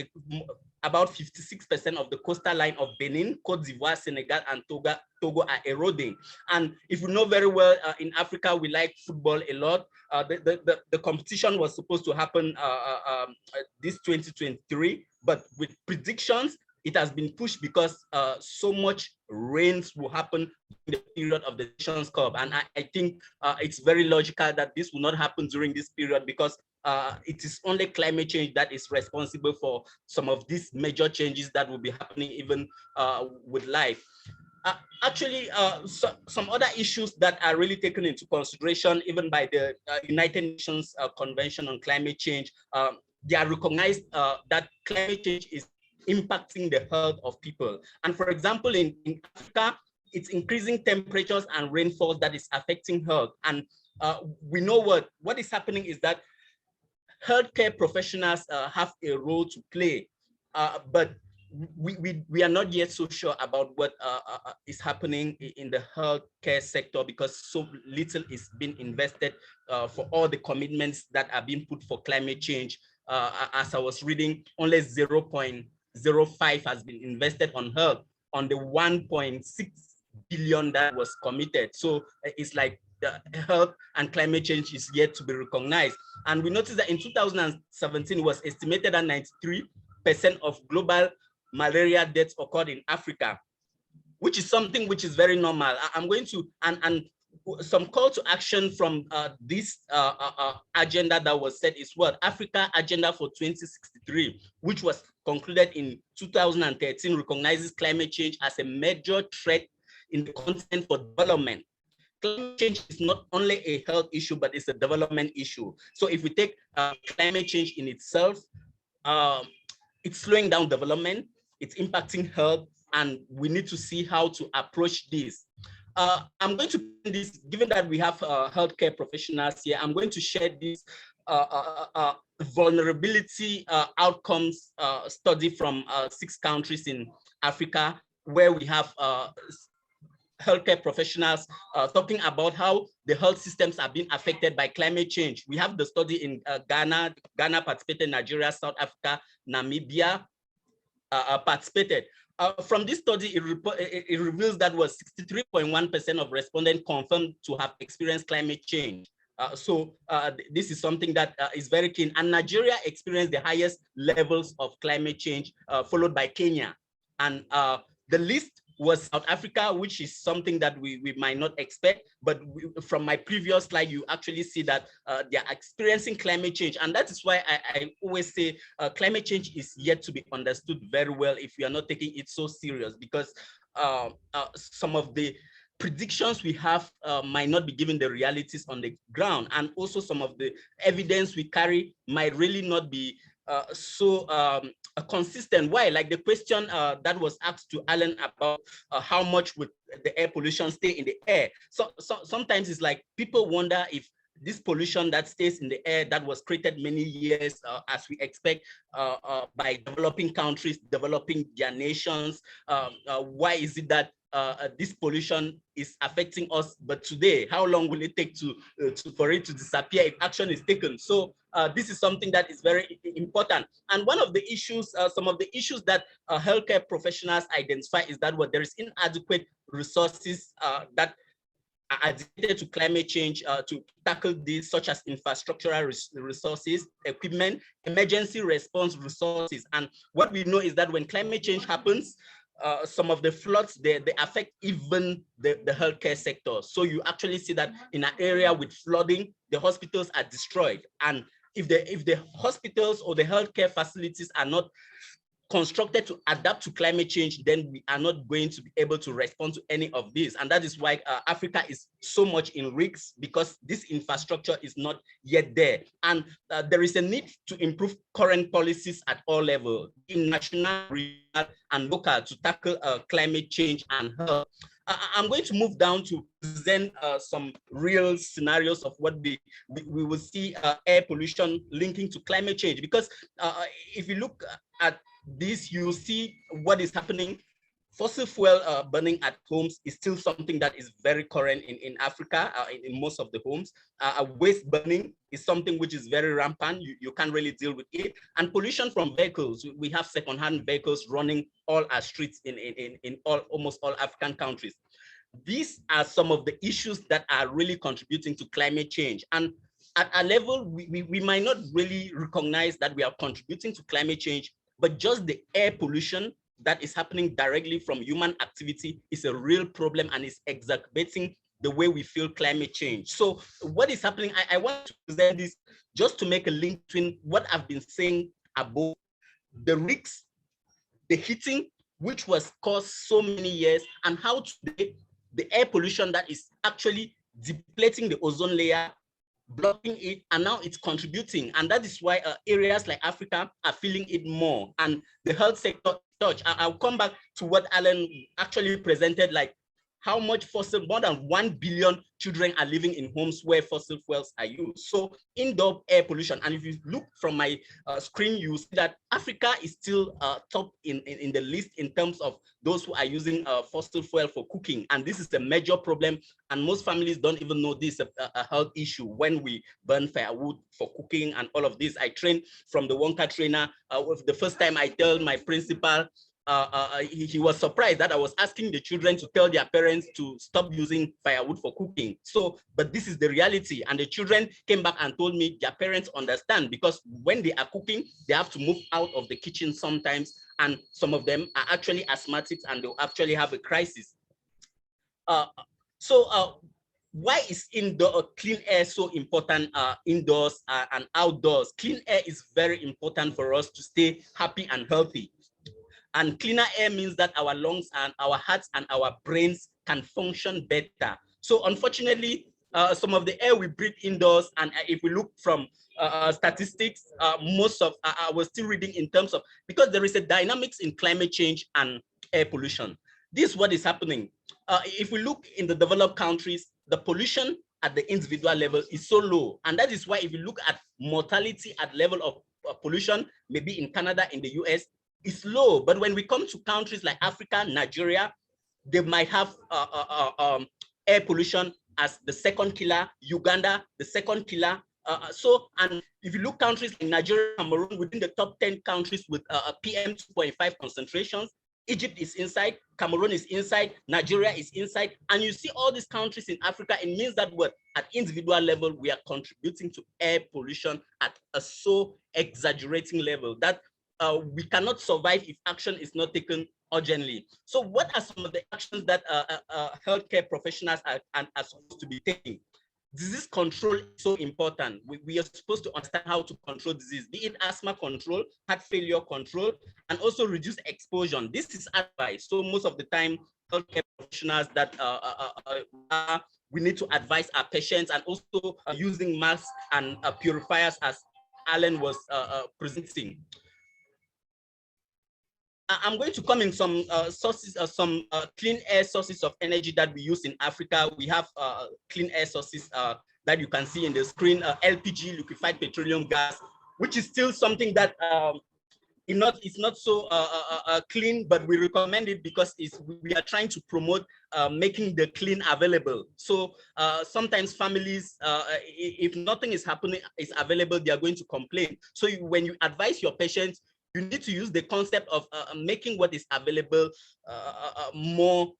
about 56% of the coastal line of Benin, Côte d'Ivoire, Senegal, and Togo are eroding. And if you know very well, in Africa, we like football a lot. The competition was supposed to happen this 2023, but with predictions, it has been pushed because so much rains will happen in the period of the Nations Cup. And I think it's very logical that this will not happen during this period, because it is only climate change that is responsible for some of these major changes that will be happening even with life. Actually, some other issues that are really taken into consideration, even by the United Nations Convention on Climate Change, they are recognized that climate change is impacting the health of people. And for example, in Africa, it's increasing temperatures and rainfalls that is affecting health. And we know what is happening is that healthcare professionals have a role to play, but we are not yet so sure about what is happening in the healthcare sector, because so little is being invested for all the commitments that are being put for climate change. As I was reading, only 0.05 has been invested on health on the 1.6 billion that was committed. So it's like the health and climate change is yet to be recognized. And we noticed that in 2017, it was estimated that 93% of global malaria deaths occurred in Africa, which is something which is very normal. I'm going to, and some call to action from this agenda that was set is what? Africa Agenda for 2063, which was concluded in 2013, recognizes climate change as a major threat in the continent for development. Climate change is not only a health issue, but it's a development issue. So if we take climate change in itself, it's slowing down development, it's impacting health, and we need to see how to approach this. I'm going to, given that we have healthcare professionals here, I'm going to share this vulnerability outcomes study from 6 countries in Africa, where we have healthcare professionals talking about how the health systems are being affected by climate change. We have the study in Ghana participated, Nigeria, South Africa, Namibia participated. From this study, it reveals that was 63.1% of respondents confirmed to have experienced climate change. So this is something that is very keen. And Nigeria experienced the highest levels of climate change, followed by Kenya. And the least was South Africa, which is something that we might not expect. But from my previous slide, you actually see that they are experiencing climate change. And that is why I always say climate change is yet to be understood very well if we are not taking it so serious, because some of the predictions we have might not be given the realities on the ground. And also some of the evidence we carry might really not be so consistent. Why? Like the question that was asked to Alan about how much would the air pollution stay in the air. So sometimes it's like people wonder if this pollution that stays in the air that was created many years as we expect by developing countries, developing their nations, why is it that this pollution is affecting us, but today, how long will it take for it to disappear if action is taken? So this is something that is very important. And one of the issues, some of the issues that healthcare professionals identify is that there is inadequate resources that are dedicated to climate change to tackle this, such as infrastructural resources, equipment, emergency response resources. And what we know is that when climate change happens, some of the floods, they affect even the healthcare sector. So you actually see that in an area with flooding, the hospitals are destroyed. And if the hospitals or the healthcare facilities are not constructed to adapt to climate change, then we are not going to be able to respond to any of this. And that is why Africa is so much in risk, because this infrastructure is not yet there. And there is a need to improve current policies at all levels, in national, regional, and local, to tackle climate change and health. I'm going to move down to present some real scenarios of what we will see air pollution linking to climate change. Because if you look at this, you see what is happening. Fossil fuel burning at homes is still something that is very current in Africa, in most of the homes. Waste burning is something which is very rampant. You can't really deal with it. And pollution from vehicles. We have secondhand vehicles running all our streets in almost all African countries. These are some of the issues that are really contributing to climate change. And at a level, we might not really recognize that we are contributing to climate change, but just the air pollution that is happening directly from human activity is a real problem and is exacerbating the way we feel climate change. So what is happening, I want to present this just to make a link between what I've been saying above, the risks, the heating, which was caused so many years, and how today the air pollution that is actually depleting the ozone layer, blocking it, and now it's contributing. And that is why areas like Africa are feeling it more. And the health sector touch. I'll come back to what Alan actually presented, like how much more than 1 billion children are living in homes where fossil fuels are used. So indoor air pollution. And if you look from my screen, you see that Africa is still top in the list in terms of those who are using fossil fuel for cooking. And this is a major problem. And most families don't even know this is a health issue when we burn firewood for cooking and all of this. I trained from the Wonka trainer. The first time I tell my principal, he was surprised that I was asking the children to tell their parents to stop using firewood for cooking. So, but this is the reality. And the children came back and told me their parents understand, because when they are cooking, they have to move out of the kitchen sometimes. And some of them are actually asthmatics and they'll actually have a crisis. Why is indoor clean air so important indoors and outdoors? Clean air is very important for us to stay happy and healthy. And cleaner air means that our lungs and our hearts and our brains can function better. So unfortunately, some of the air we breathe indoors, and if we look from statistics, most of, I was still reading in terms of, because there is a dynamics in climate change and air pollution. This is what is happening. If we look in the developed countries, the pollution at the individual level is so low. And that is why if you look at mortality at level of pollution, maybe in Canada, in the US, it's low. But when we come to countries like Africa, Nigeria, they might have air pollution as the second killer, Uganda, the second killer. And if you look countries like Nigeria, Cameroon, within the top 10 countries with PM 2.5 concentrations, Egypt is inside, Cameroon is inside, Nigeria is inside, and you see all these countries in Africa. It means that at individual level, we are contributing to air pollution at a so exaggerating level that we cannot survive if action is not taken urgently. So what are some of the actions that healthcare professionals are supposed to be taking? Disease control is so important. We are supposed to understand how to control disease, be it asthma control, heart failure control, and also reduce exposure. This is advice. So most of the time, healthcare professionals that we need to advise our patients, and also using masks and purifiers, as Alan was presenting. I'm going to come in some sources, some clean air sources of energy that we use in Africa. We have clean air sources that you can see in the screen, LPG, liquefied petroleum gas, which is still something that it's not so clean, but we recommend it because we are trying to promote making the clean available. So sometimes families, if nothing is happening, is available, they are going to complain. So when you advise your patients, you need to use the concept of making what is available more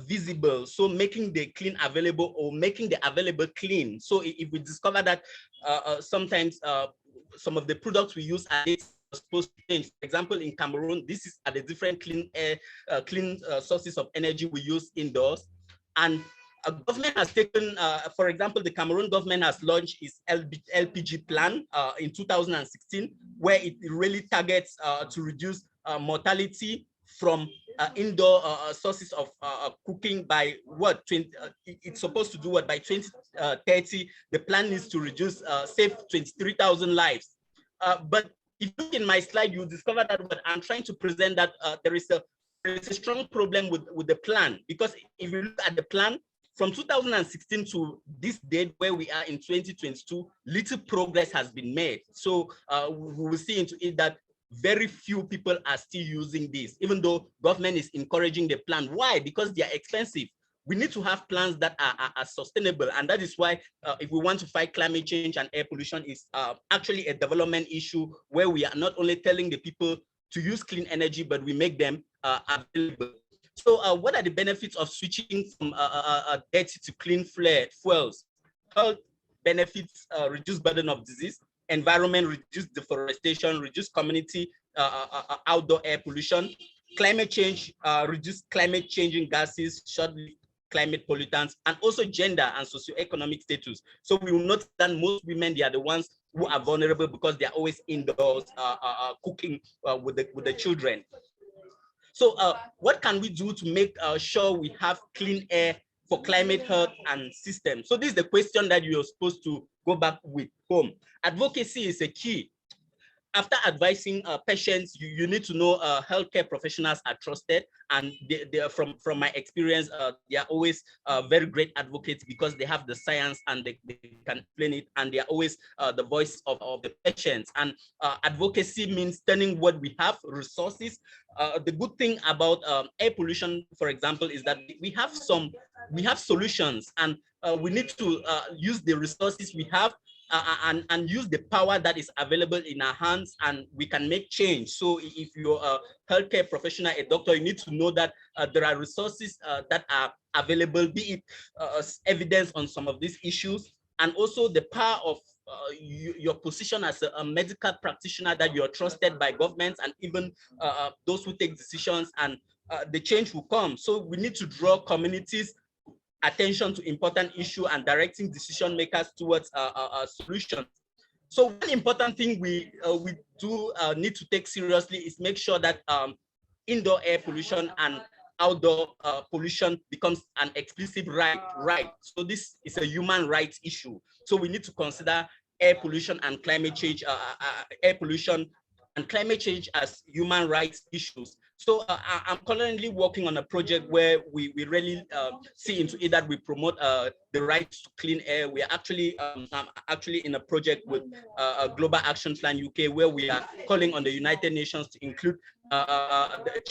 visible. So making the clean available, or making the available clean. So if we discover that sometimes some of the products we use are supposed to change. For example, in Cameroon, this is at the different clean air, sources of energy we use indoors. And a government has taken, for example, the Cameroon government has launched its LPG plan in 2016, where it really targets to reduce mortality from indoor sources of cooking by what, 20, it's supposed to do what, by 2030, the plan is to reduce, save 23,000 lives. But if you look in my slide, you discover that what I'm trying to present, that there is a strong problem with the plan, because if you look at the plan, from 2016 to this date where we are in 2022, little progress has been made. So we will see into it that very few people are still using this, even though government is encouraging the plan. Why? Because they are expensive. We need to have plans that are sustainable. And that is why if we want to fight climate change and air pollution, is actually a development issue, where we are not only telling the people to use clean energy, but we make them available. So what are the benefits of switching from dirty to clean fuels? Health benefits, reduce burden of disease, environment, reduce deforestation, reduce community outdoor air pollution, climate change, reduce climate changing gases, short-lived climate pollutants, and also gender and socioeconomic status. So we will note that most women, they are the ones who are vulnerable because they are always indoors cooking with the children. So what can we do to make sure we have clean air for climate health and systems? So this is the question that you're supposed to go back with home. Advocacy is a key. After advising patients, you need to know healthcare professionals are trusted, and they are, from my experience, they are always very great advocates because they have the science and they can explain it, and they are always the voice of the patients. And advocacy means turning what we have, resources. The good thing about air pollution, for example, is that we have solutions, and we need to use the resources we have and use the power that is available in our hands, and we can make change. So if you're a healthcare professional, a doctor, you need to know that there are resources that are available, be it evidence on some of these issues, and also the power of your position as a medical practitioner, that you're trusted by governments and even those who take decisions, and the change will come. So we need to draw communities' attention to important issue and directing decision makers towards solutions. So one important thing we do need to take seriously is make sure that indoor air pollution and outdoor pollution becomes an explicit right. So this is a human rights issue. So we need to consider air pollution and climate change, as human rights issues. So I'm currently working on a project where we really see into it that we promote the right to clean air. We are actually I'm actually in a project with a Global Action Plan UK, where we are calling on the United Nations to include the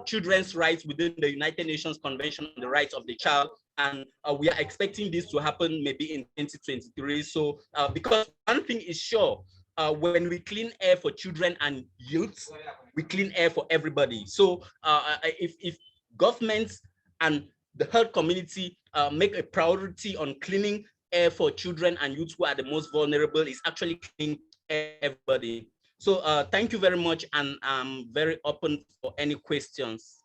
children's rights within the United Nations Convention on the Rights of the Child. And we are expecting this to happen maybe in 2023. So because one thing is sure, when we clean air for children and youths, we clean air for everybody. So if governments and the health community make a priority on cleaning air for children and youths who are the most vulnerable, it's actually cleaning everybody. So thank you very much, and I'm very open for any questions.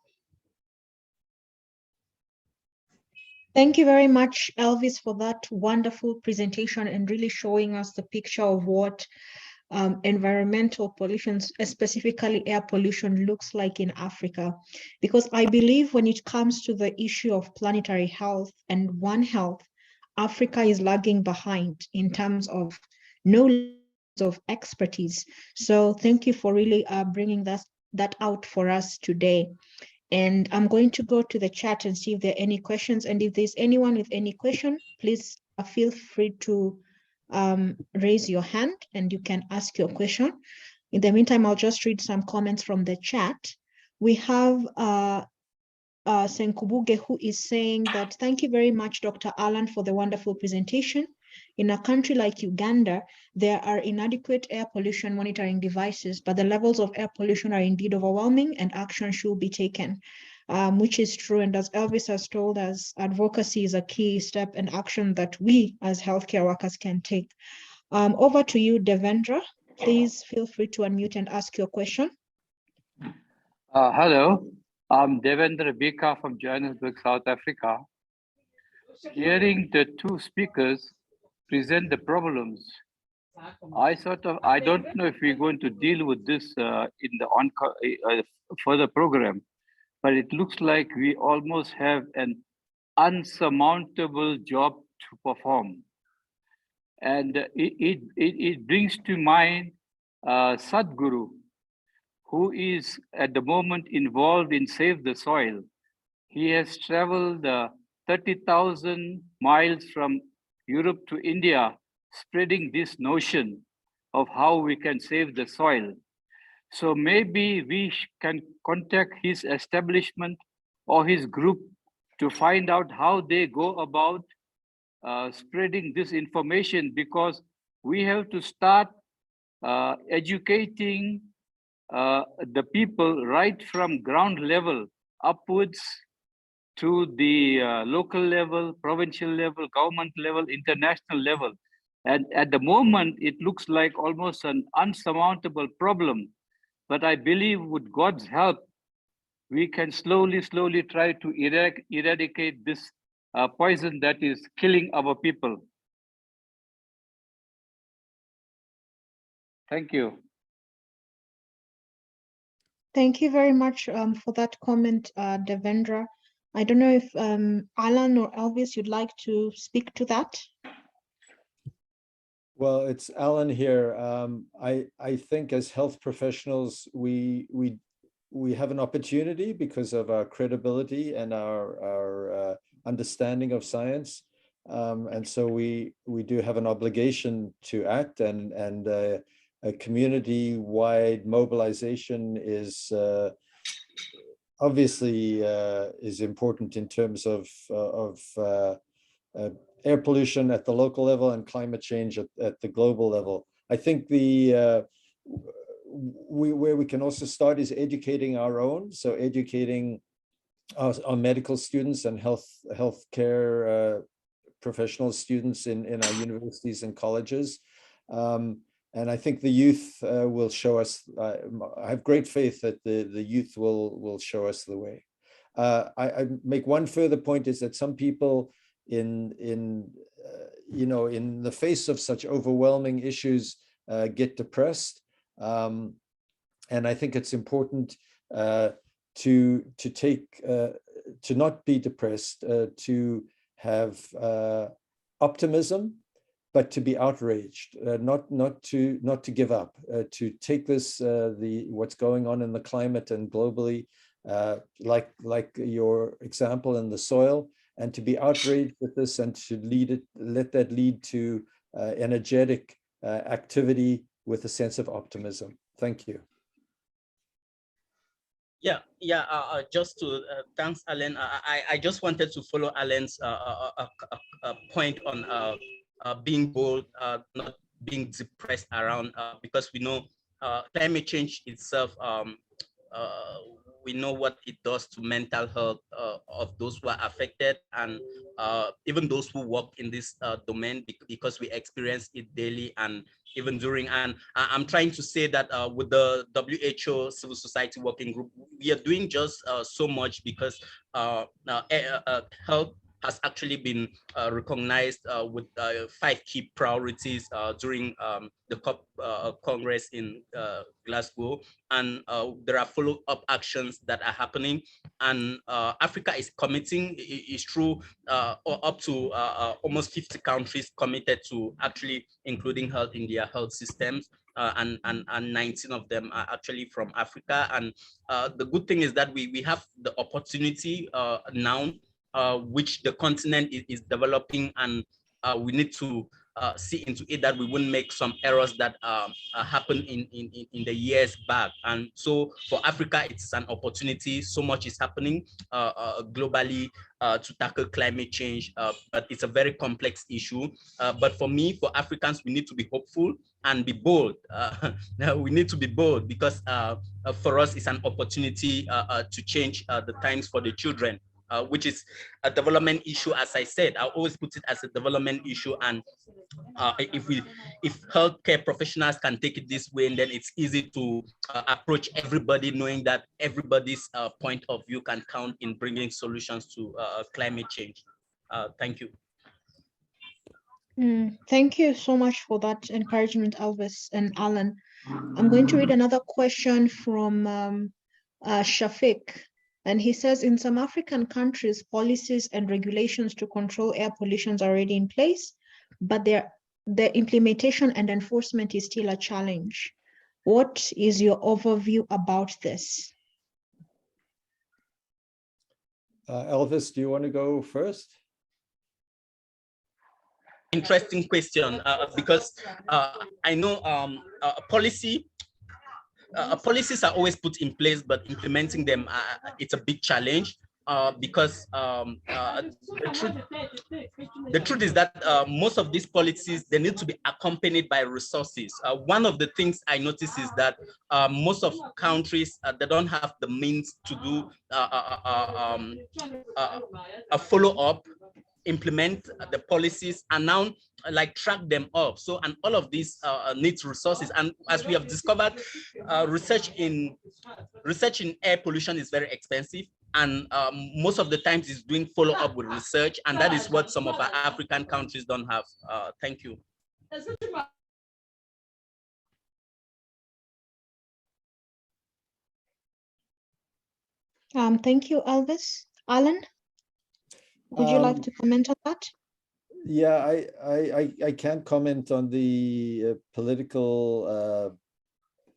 Thank you very much, Elvis, for that wonderful presentation and really showing us the picture of what environmental pollution, specifically air pollution, looks like in Africa. Because I believe when it comes to the issue of planetary health and One Health, Africa is lagging behind in terms of knowledge of expertise. So thank you for really bringing that out for us today. And I'm going to go to the chat and see if there are any questions. And if there's anyone with any question, please feel free to raise your hand and you can ask your question. In the meantime, I'll just read some comments from the chat. We have Senkubuge, who is saying that, thank you very much, Dr. Alan, for the wonderful presentation. In a country like Uganda, there are inadequate air pollution monitoring devices, but the levels of air pollution are indeed overwhelming and action should be taken, which is true. And as Elvis has told us, advocacy is a key step and action that we as healthcare workers can take. Over to you, Devendra. Please feel free to unmute and ask your question. Hello, I'm Devendra Bika from Johannesburg, South Africa. Hearing the two speakers present the problems, I don't know if we're going to deal with this in the further program, but it looks like we almost have an unsurmountable job to perform. And it brings to mind Sadhguru, who is at the moment involved in Save the Soil. He has traveled 30,000 miles from Europe to India, spreading this notion of how we can save the soil. So maybe we can contact his establishment or his group to find out how they go about spreading this information, because we have to start educating the people right from ground level upwards to the local level, provincial level, government level, international level. And at the moment, it looks like almost an unsurmountable problem. But I believe with God's help, we can slowly try to eradicate this poison that is killing our people. Thank you. Thank you very much for that comment, Devendra. I don't know if Alan or Elvis, you'd like to speak to that? Well, it's Alan here. I think as health professionals, we have an opportunity because of our credibility and our understanding of science. And so we do have an obligation to act, and a community-wide mobilization is obviously is important in terms of air pollution at the local level and climate change at the global level. I think where we can also start is educating our own, so educating our medical students and healthcare professional students in our universities and colleges. And I think the youth will show us, I have great faith that the youth will show us the way. I make one further point, is that some people in the face of such overwhelming issues get depressed. And I think it's important to not be depressed, to have optimism, but to be outraged, not to give up, to take this what's going on in the climate and globally, like your example in the soil, and to be outraged with this, and to let that lead to energetic activity with a sense of optimism. Thank you. Just to thanks, Alan. I just wanted to follow Alan's point on being bold, not being depressed around, because we know climate change itself, we know what it does to mental health of those who are affected, and even those who work in this domain, because we experience it daily and even during. And I'm trying to say that with the WHO Civil Society Working Group, we are doing just so much, because health has actually been recognized with 5 key priorities during the COP Congress in Glasgow. And there are follow-up actions that are happening. And Africa is committing, is true, up to almost 50 countries committed to actually including health in their health systems. And 19 of them are actually from Africa. And the good thing is that we have the opportunity now, which the continent is developing, and we need to see into it that we wouldn't make some errors that happened in the years back. And so for Africa, it's an opportunity. So much is happening globally to tackle climate change, but it's a very complex issue. But for me, for Africans, we need to be hopeful and be bold. We need to be bold, because for us, it's an opportunity to change the times for the children. Which is a development issue. As I said, I always put it as a development issue. And if healthcare professionals can take it this way, then it's easy to approach everybody, knowing that everybody's point of view can count in bringing solutions to climate change. Thank you. Thank you so much for that encouragement, Elvis and Alan. I'm going to read another question from Shafiq. And he says, in some African countries, policies and regulations to control air pollution are already in place, but their implementation and enforcement is still a challenge. What is your overview about this? Elvis, do you want to go first? Interesting question, because I know policies are always put in place, but implementing them, it's a big challenge, because the truth is that most of these policies, they need to be accompanied by resources. One of the things I notice is that most of countries, they don't have the means to do a follow-up, implement the policies, and now like track them up. So, and all of these needs resources. And as we have discovered, research in air pollution is very expensive, and most of the times is doing follow up with research, and that is what some of our African countries don't have. Thank you. Thank you, Elvis. Alan, would you like to comment on that? Yeah, I can't comment on the political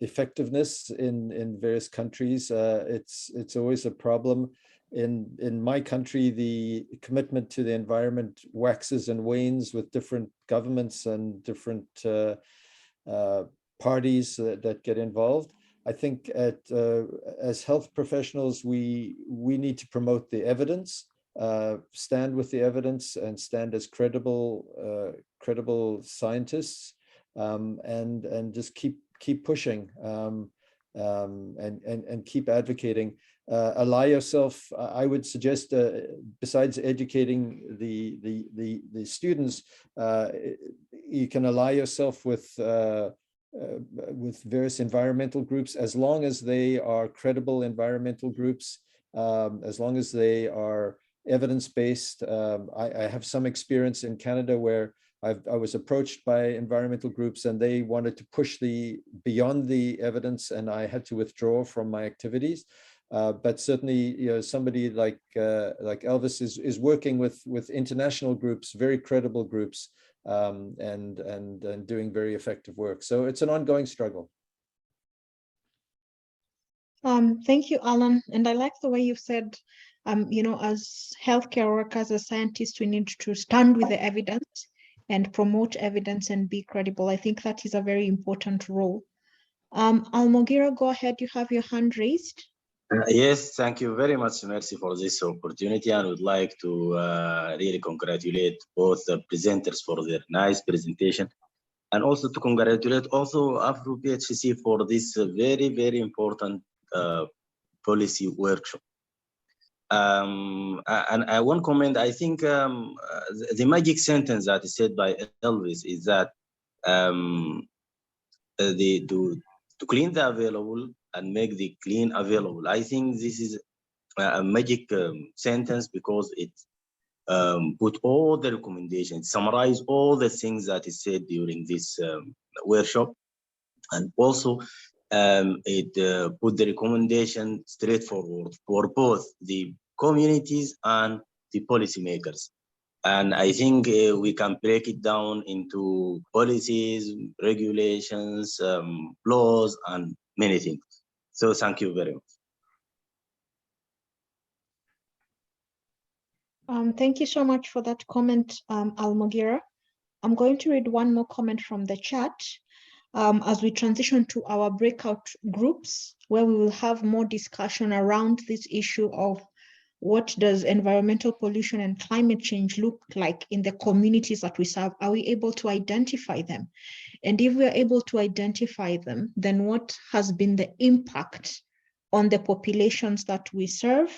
effectiveness in various countries. It's always a problem. In my country, the commitment to the environment waxes and wanes with different governments and different parties that get involved. I think as health professionals, we need to promote the evidence, stand with the evidence, and stand as credible scientists, and just keep pushing, and keep advocating. Ally yourself, I would suggest, besides educating the students, you can ally yourself with various environmental groups, as long as they are credible environmental groups, as long as they are evidence-based. I have some experience in Canada where I was approached by environmental groups, and they wanted to push beyond the evidence, and I had to withdraw from my activities. But certainly, somebody like Elvis is working with international groups, very credible groups, and doing very effective work. So it's an ongoing struggle. Thank you, Alan. And I like the way you've said, as healthcare workers, as scientists, we need to stand with the evidence and promote evidence and be credible. I think that is a very important role. Almogira, go ahead. You have your hand raised. Yes, thank you very much, Mercy, for this opportunity, and would like to really congratulate both the presenters for their nice presentation, and also to congratulate also AfroPHC for this very, very important policy workshop. And one comment, I think the magic sentence that is said by Elvis is that to clean the available and make the clean available. I think this is a magic sentence because it put all the recommendations, summarize all the things that is said during this workshop, and also it put the recommendation straightforward for both the communities and the policymakers. And I think we can break it down into policies, regulations, laws, and many things. So thank you very much. Thank you so much for that comment, Almogira. I'm going to read one more comment from the chat as we transition to our breakout groups, where we will have more discussion around this issue of what does environmental pollution and climate change look like in the communities that we serve? Are we able to identify them? And if we are able to identify them, then what has been the impact on the populations that we serve?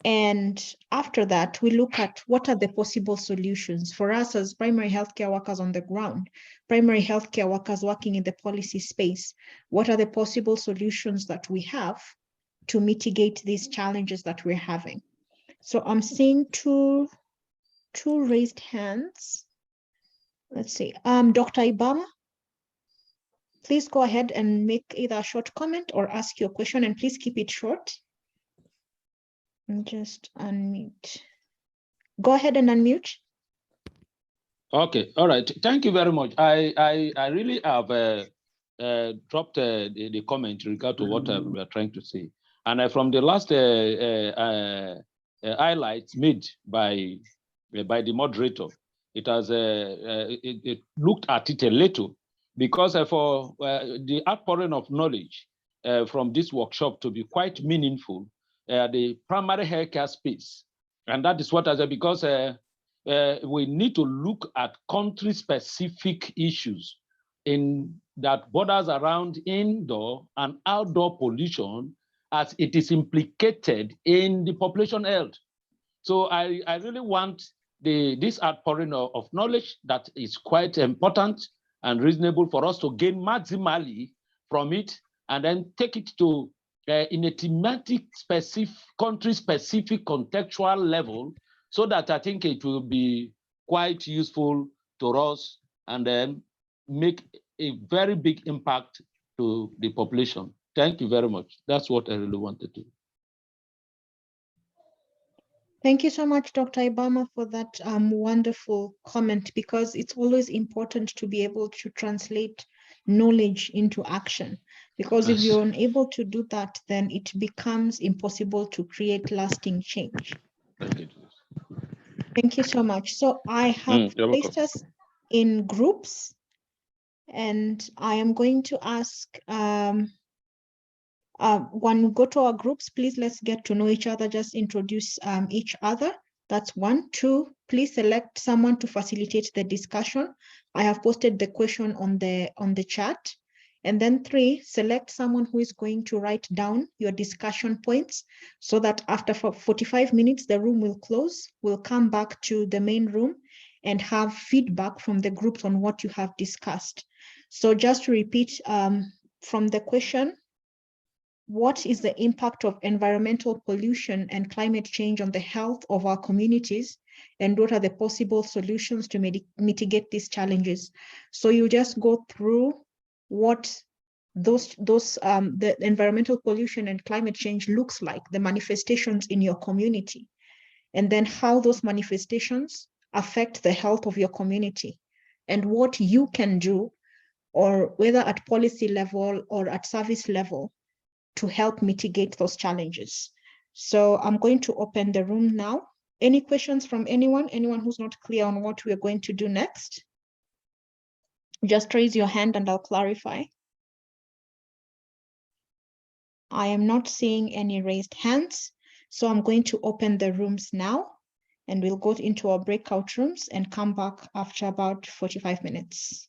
And after that, we look at what are the possible solutions for us as primary healthcare workers on the ground, primary healthcare workers working in the policy space. What are the possible solutions that we have to mitigate these challenges that we're having? So I'm seeing two raised hands. Let's see, Dr. Ibama, please go ahead and make either a short comment or ask your question, and please keep it short. And just unmute. Go ahead and unmute. Okay, all right. Thank you very much. I really have dropped the comment in regard to what we are trying to say. And from the last highlights made by the moderator, it has it looked at it a little, because for the outpouring of knowledge from this workshop to be quite meaningful, the primary healthcare space, and that is what I said, because we need to look at country-specific issues in that borders around indoor and outdoor pollution as it is implicated in the population health. So I really want this outpouring of knowledge that is quite important and reasonable for us to gain maximally from it, and then take it to in a thematic specific, country-specific contextual level, so that I think it will be quite useful to us and then make a very big impact to the population. Thank you very much. That's what I really wanted to. Thank you so much, Dr. Ibama, for that wonderful comment, because it's always important to be able to translate knowledge into action. Because if you're unable to do that, then it becomes impossible to create lasting change. Thank you. Thank you so much. So I have placed us in groups, and I am going to ask, when we go to our groups, please let's get to know each other, just introduce each other. That's 1. 2, please select someone to facilitate the discussion. I have posted the question on the chat. And then 3, select someone who is going to write down your discussion points, so that after 45 minutes, the room will close. We'll come back to the main room and have feedback from the groups on what you have discussed. So just to repeat from the question, what is the impact of environmental pollution and climate change on the health of our communities? And what are the possible solutions to mitigate these challenges? So you just go through what the environmental pollution and climate change looks like, the manifestations in your community, and then how those manifestations affect the health of your community, and what you can do, or whether at policy level or at service level, to help mitigate those challenges. So I'm going to open the room now. Any questions from anyone? Anyone who's not clear on what we're going to do next? Just raise your hand and I'll clarify. I am not seeing any raised hands, so I'm going to open the rooms now, and we'll go into our breakout rooms and come back after about 45 minutes.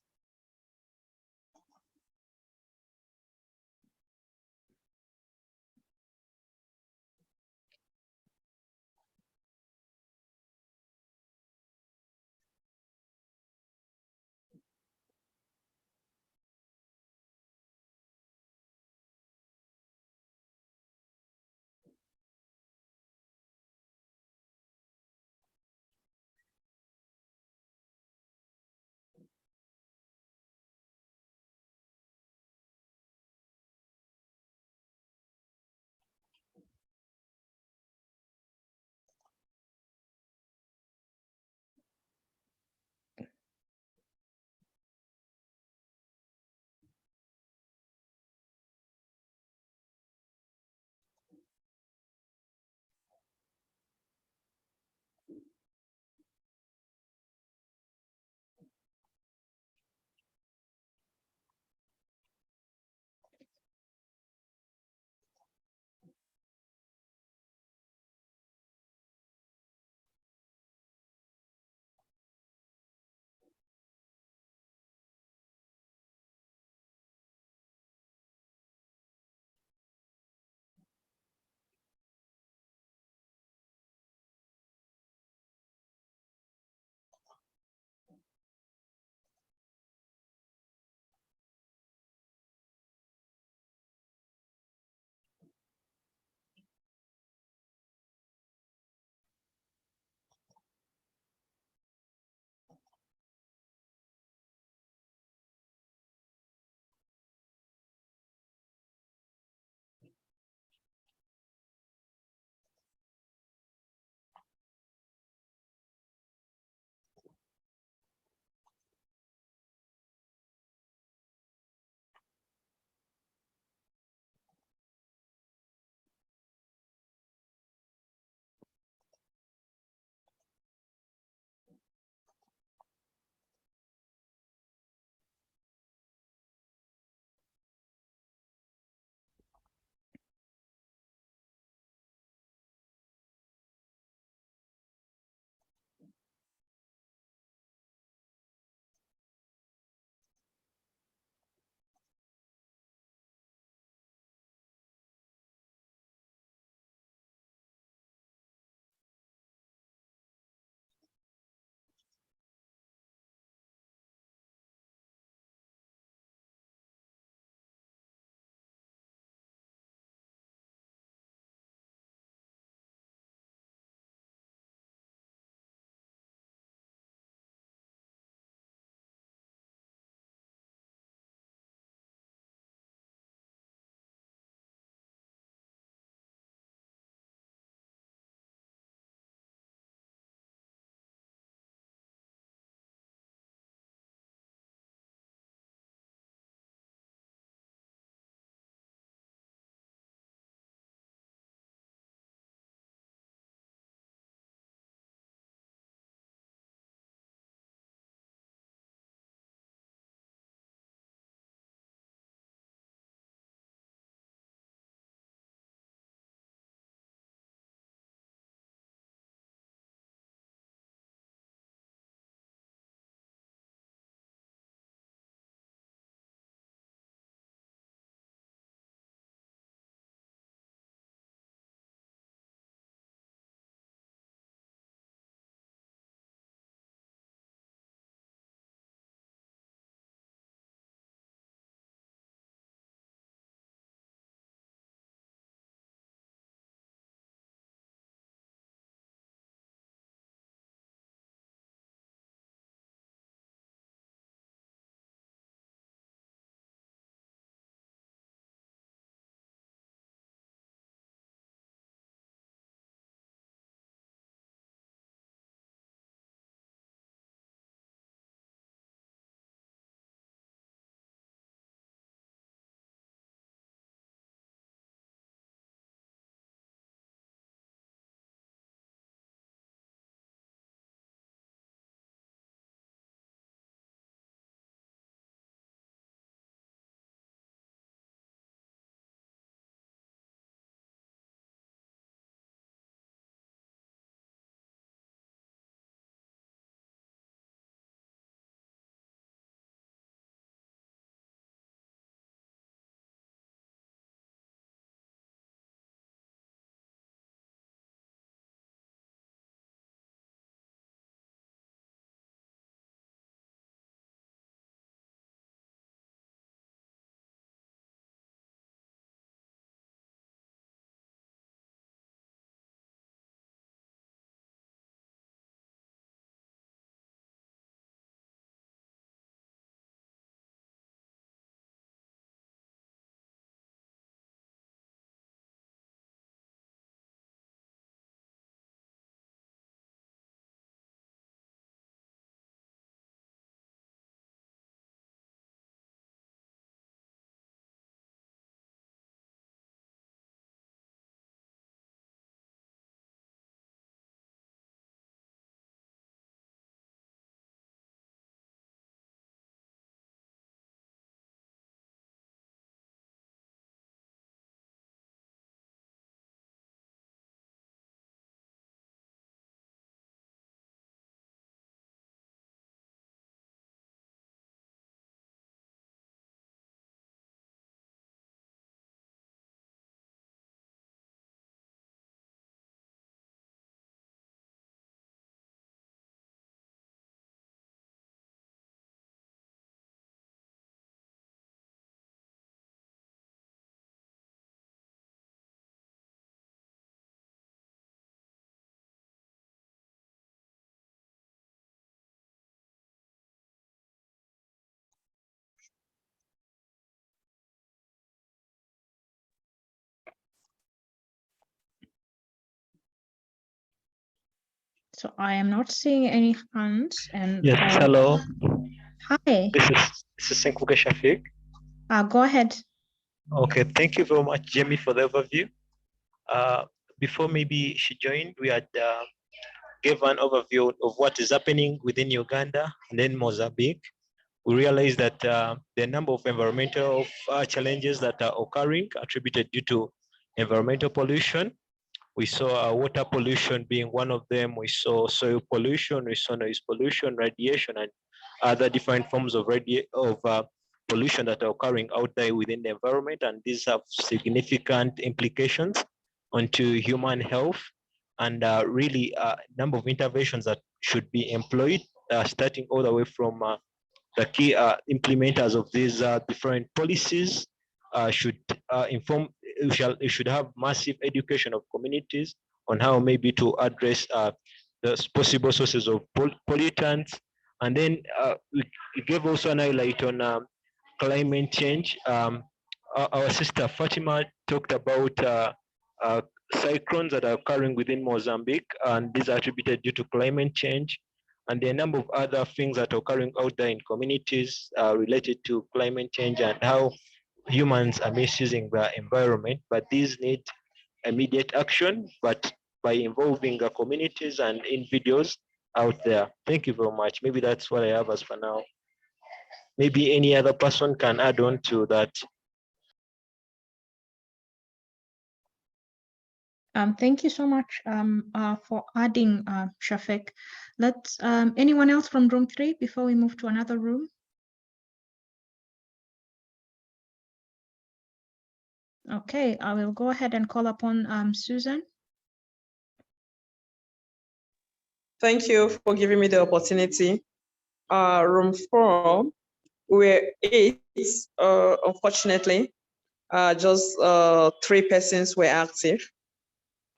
So I am not seeing any hands. And Yes, hello. Hi. This is Senkuke Shafiq. Go ahead. Okay, thank you very much, Jamie, for the overview. Before maybe she joined, we had gave an overview of what is happening within Uganda and then Mozambique. We realized that the number of environmental challenges that are occurring attributed due to environmental pollution. We saw water pollution being one of them. We saw soil pollution. We saw noise pollution, radiation, and other different forms of pollution that are occurring out there within the environment. And these have significant implications onto human health and really a number of interventions that should be employed, starting all the way from the key implementers of these different policies should inform. You should have massive education of communities on how maybe to address the possible sources of pollutants. And then we gave also an highlight on climate change. Our sister Fatima talked about cyclones that are occurring within Mozambique, and these are attributed due to climate change. And there are a number of other things that are occurring out there in communities related to climate change and how humans are misusing the environment. But these need immediate action, but by involving the communities and individuals out there. Thank you very much. Maybe that's what I have as for now. Maybe any other person can add on to that. Thank you so much for adding, Shafiq. Let's, anyone else from room 3 before we move to another room? Okay, I will go ahead and call upon Susan. Thank you for giving me the opportunity. Room 4, we're 8, unfortunately, just 3 persons were active.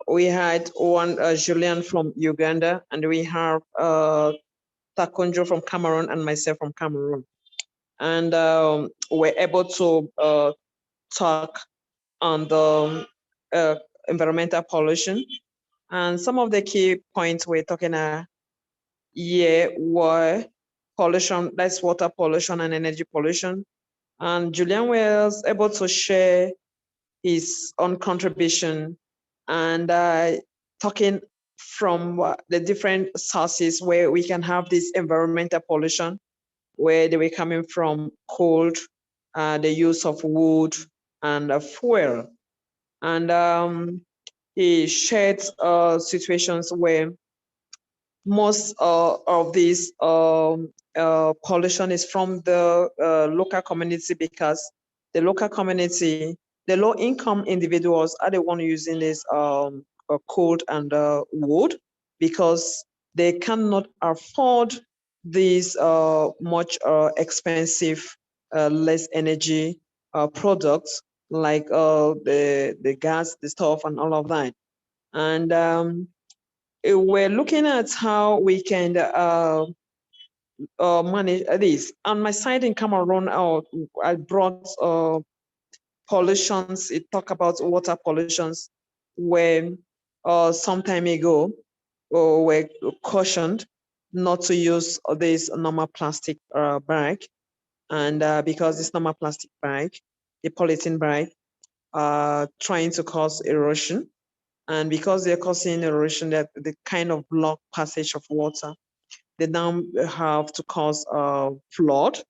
We had one Julian from Uganda, and we have Takonjo from Cameroon and myself from Cameroon. And we're able to talk on the environmental pollution. And some of the key points we're talking here were pollution, that's water pollution and energy pollution. And Julian was able to share his own contribution and talking from the different sources where we can have this environmental pollution, where they were coming from cold, the use of wood and fuel. And he shared situations where most of this pollution is from the local community, because the local community, the low-income individuals are the one using this coal and wood, because they cannot afford these much expensive, less energy products like the gas, the stove, and all of that. And we're looking at how we can manage this. On my side in Cameroon, I brought pollutions. It talk about water pollutions, where some time ago were cautioned not to use this normal plastic bag, and because this normal plastic bag, the polythene bag, trying to cause erosion. And because they're causing erosion, that the kind of block passage of water, they now have to cause flood,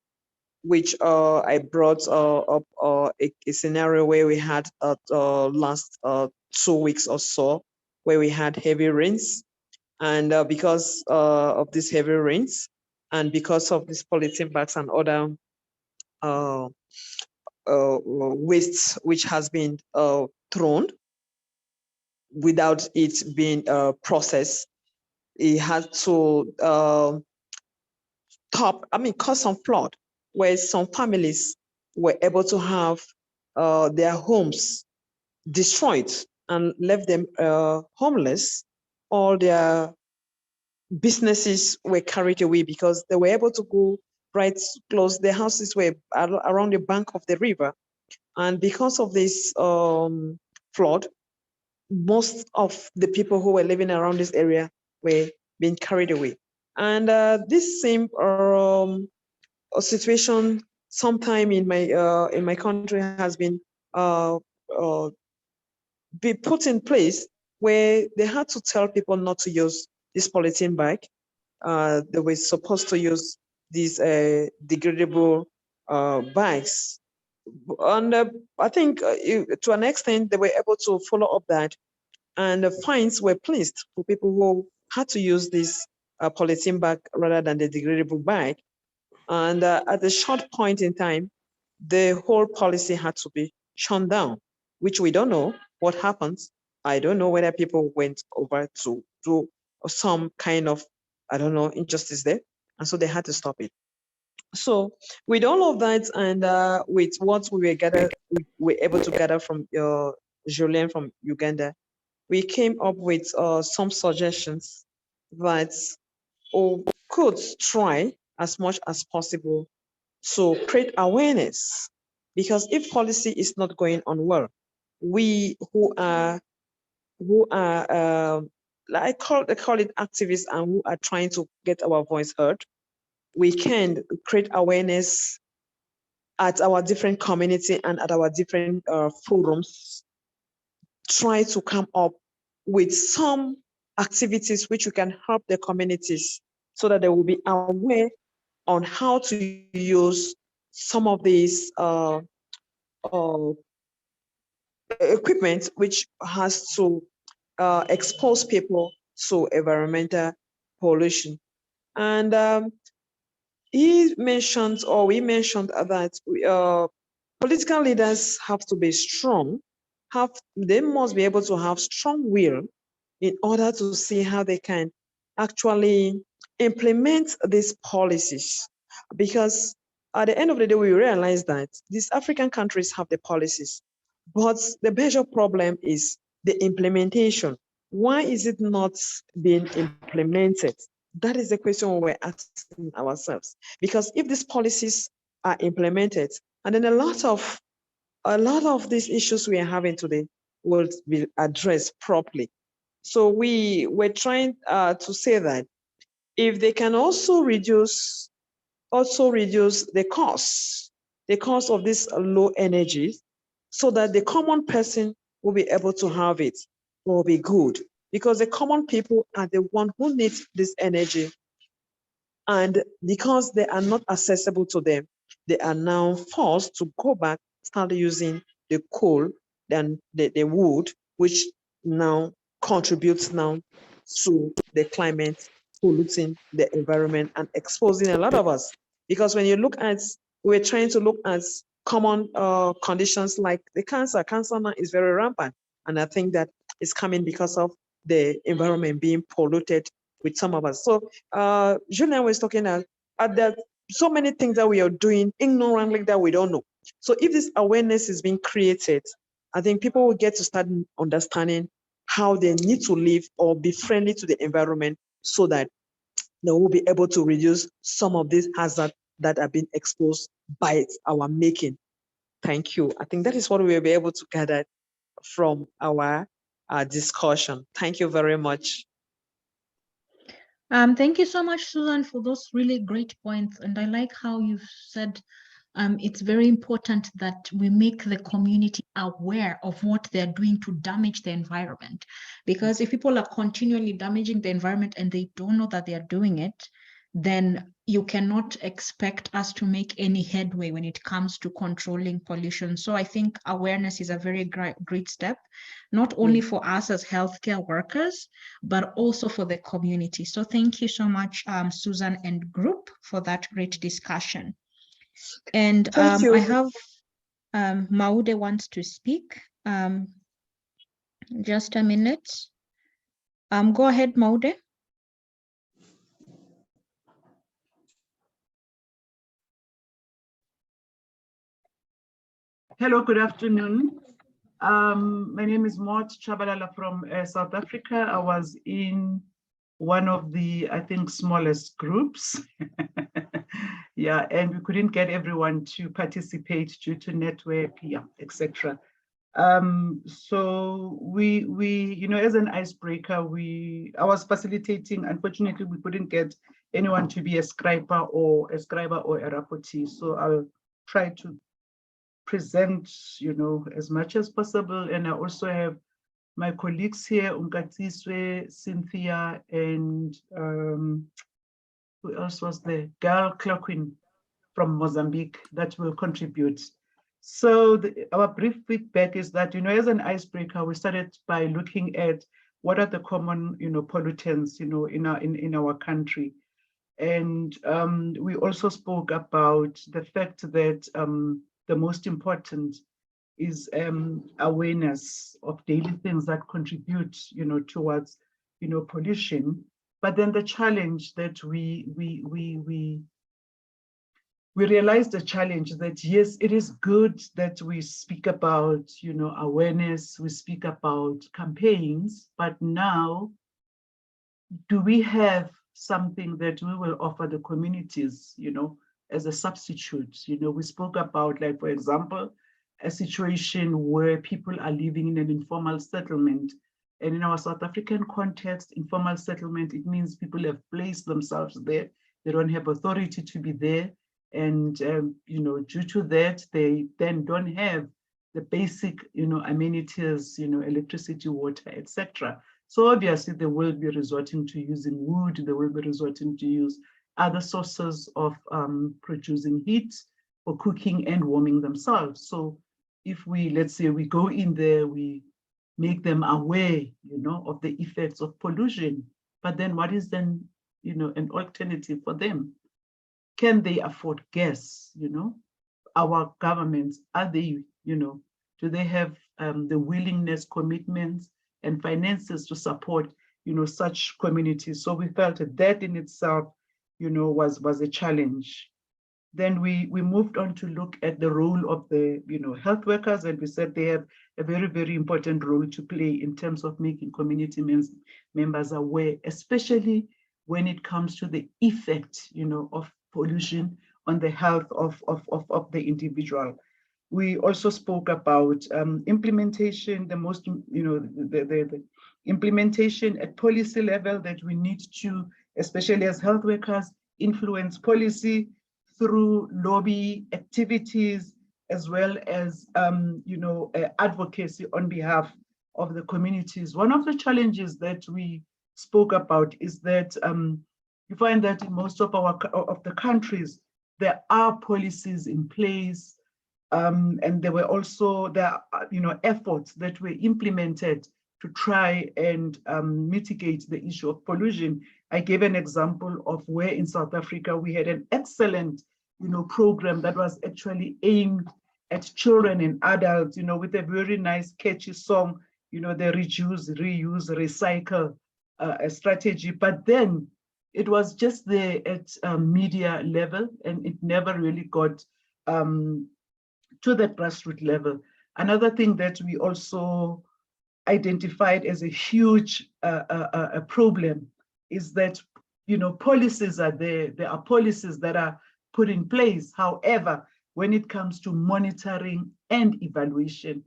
which I brought up a scenario where we had last 2 weeks or so, where we had heavy rains. And because of these heavy rains, and because of these polythene bags and other wastes which has been thrown without it being processed, it had to cause some flood, where some families were able to have their homes destroyed and left them homeless. All their businesses were carried away because they were able to go right close. Their houses were around the bank of the river. And because of this flood, most of the people who were living around this area were been carried away. And this same situation sometime in my country has been be put in place, where they had to tell people not to use this polythene bag. They were supposed to use these degradable bags. And I think to an extent, they were able to follow up that, and the fines were placed for people who had to use this polythene bag rather than the degradable bag. And at a short point in time, the whole policy had to be shut down, which we don't know what happens. I don't know whether people went over to do some kind of, I don't know, injustice there. And so they had to stop it. So with all of that, and with what we were able to gather from Julien from Uganda, we came up with some suggestions that could try as much as possible to create awareness. Because if policy is not going on well, we who are I call it activists and who are trying to get our voice heard, we can create awareness at our different community and at our different forums, try to come up with some activities which we can help the communities so that they will be aware on how to use some of these equipment which has to expose people to environmental pollution. And he mentioned, or we mentioned, that political leaders have to be strong. They must be able to have strong will in order to see how they can actually implement these policies. Because at the end of the day, we realize that these African countries have the policies, but the major problem is the implementation. Why is it not being implemented? That is the question we're asking ourselves. Because if these policies are implemented, and then a lot of these issues we are having today will be addressed properly. So we were trying to say that if they can also reduce the cost of this low energy, so that the common person will be able to have it, will be good. Because the common people are the one who needs this energy. And because they are not accessible to them, they are now forced to go back, start using the coal and the wood, which now contributes now to the climate, polluting the environment and exposing a lot of us. Because when you look at, we're trying to look at common conditions like the cancer now is very rampant. And I think that is coming because of the environment being polluted with some of us. So Julien was talking about there so many things that we are doing ignorantly that we don't know. So if this awareness is being created, I think people will get to start understanding how they need to live or be friendly to the environment so that they will be able to reduce some of these hazards that have been exposed by our making. Thank you. I think that is what we will be able to gather from our discussion. Thank you very much. Thank you so much, Susan, for those really great points. And I like how you've said it's very important that we make the community aware of what they're doing to damage the environment. Because if people are continually damaging the environment and they don't know that they are doing it, then you cannot expect us to make any headway when it comes to controlling pollution. So I think awareness is a very great step, not only for us as healthcare workers, but also for the community. So thank you so much, Susan and group, for that great discussion. And I have Maude wants to speak. Just a minute. Go ahead, Maude. Hello, good afternoon. My name is Mort Chabalala from South Africa. I was in one of the, I think, smallest groups. Yeah, and we couldn't get everyone to participate due to network, yeah, etc. So we, you know, as an icebreaker, I was facilitating. Unfortunately, we couldn't get anyone to be a scriber or a rapporteur. So I'll try to present, you know, as much as possible. And I also have my colleagues here, Unkatiswe, Cynthia, and who else was there? Gal Cloquin from Mozambique that will contribute. So our brief feedback is that, you know, as an icebreaker, we started by looking at what are the common, you know, pollutants, you know, in our country. And we also spoke about the fact that the most important is awareness of daily things that contribute, you know, towards, you know, pollution. But then the challenge that we realized the challenge that, yes, it is good that we speak about, you know, awareness, we speak about campaigns, but now, do we have something that we will offer the communities, you know, as a substitute? You know, we spoke about, like, for example, a situation where people are living in an informal settlement. And in our South African context, informal settlement, it means people have placed themselves there. They don't have authority to be there. And, you know, due to that, they then don't have the basic, you know, amenities, you know, electricity, water, etc. So obviously they will be resorting to using wood, they will be resorting to use other sources of producing heat for cooking and warming themselves. So if we, let's say we go in there, we make them aware, you know, of the effects of pollution, but then what is then, you know, an alternative for them? Can they afford gas? You know, our governments, are they, you know, do they have the willingness, commitments, and finances to support, you know, such communities? So we felt that in itself, you know, was a challenge. Then we moved on to look at the role of the, you know, health workers, and we said they have a very, very important role to play in terms of making community members aware, especially when it comes to the effect, you know, of pollution on the health of the individual. We also spoke about implementation, the most, you know, the implementation at policy level, that we need to, especially as health workers, influence policy through lobby activities, as well as, you know, advocacy on behalf of the communities. One of the challenges that we spoke about is that you find that in most of the countries, there are policies in place, and there were also you know, efforts that were implemented to try and mitigate the issue of pollution. I gave an example of where in South Africa we had an excellent, you know, program that was actually aimed at children and adults, you know, with a very nice, catchy song, you know, the reduce, reuse, recycle strategy. But then it was just there at media level, and it never really got to the grassroots level. Another thing that we also identified as a huge problem is that, you know, policies are there. There are policies that are put in place. However, when it comes to monitoring and evaluation,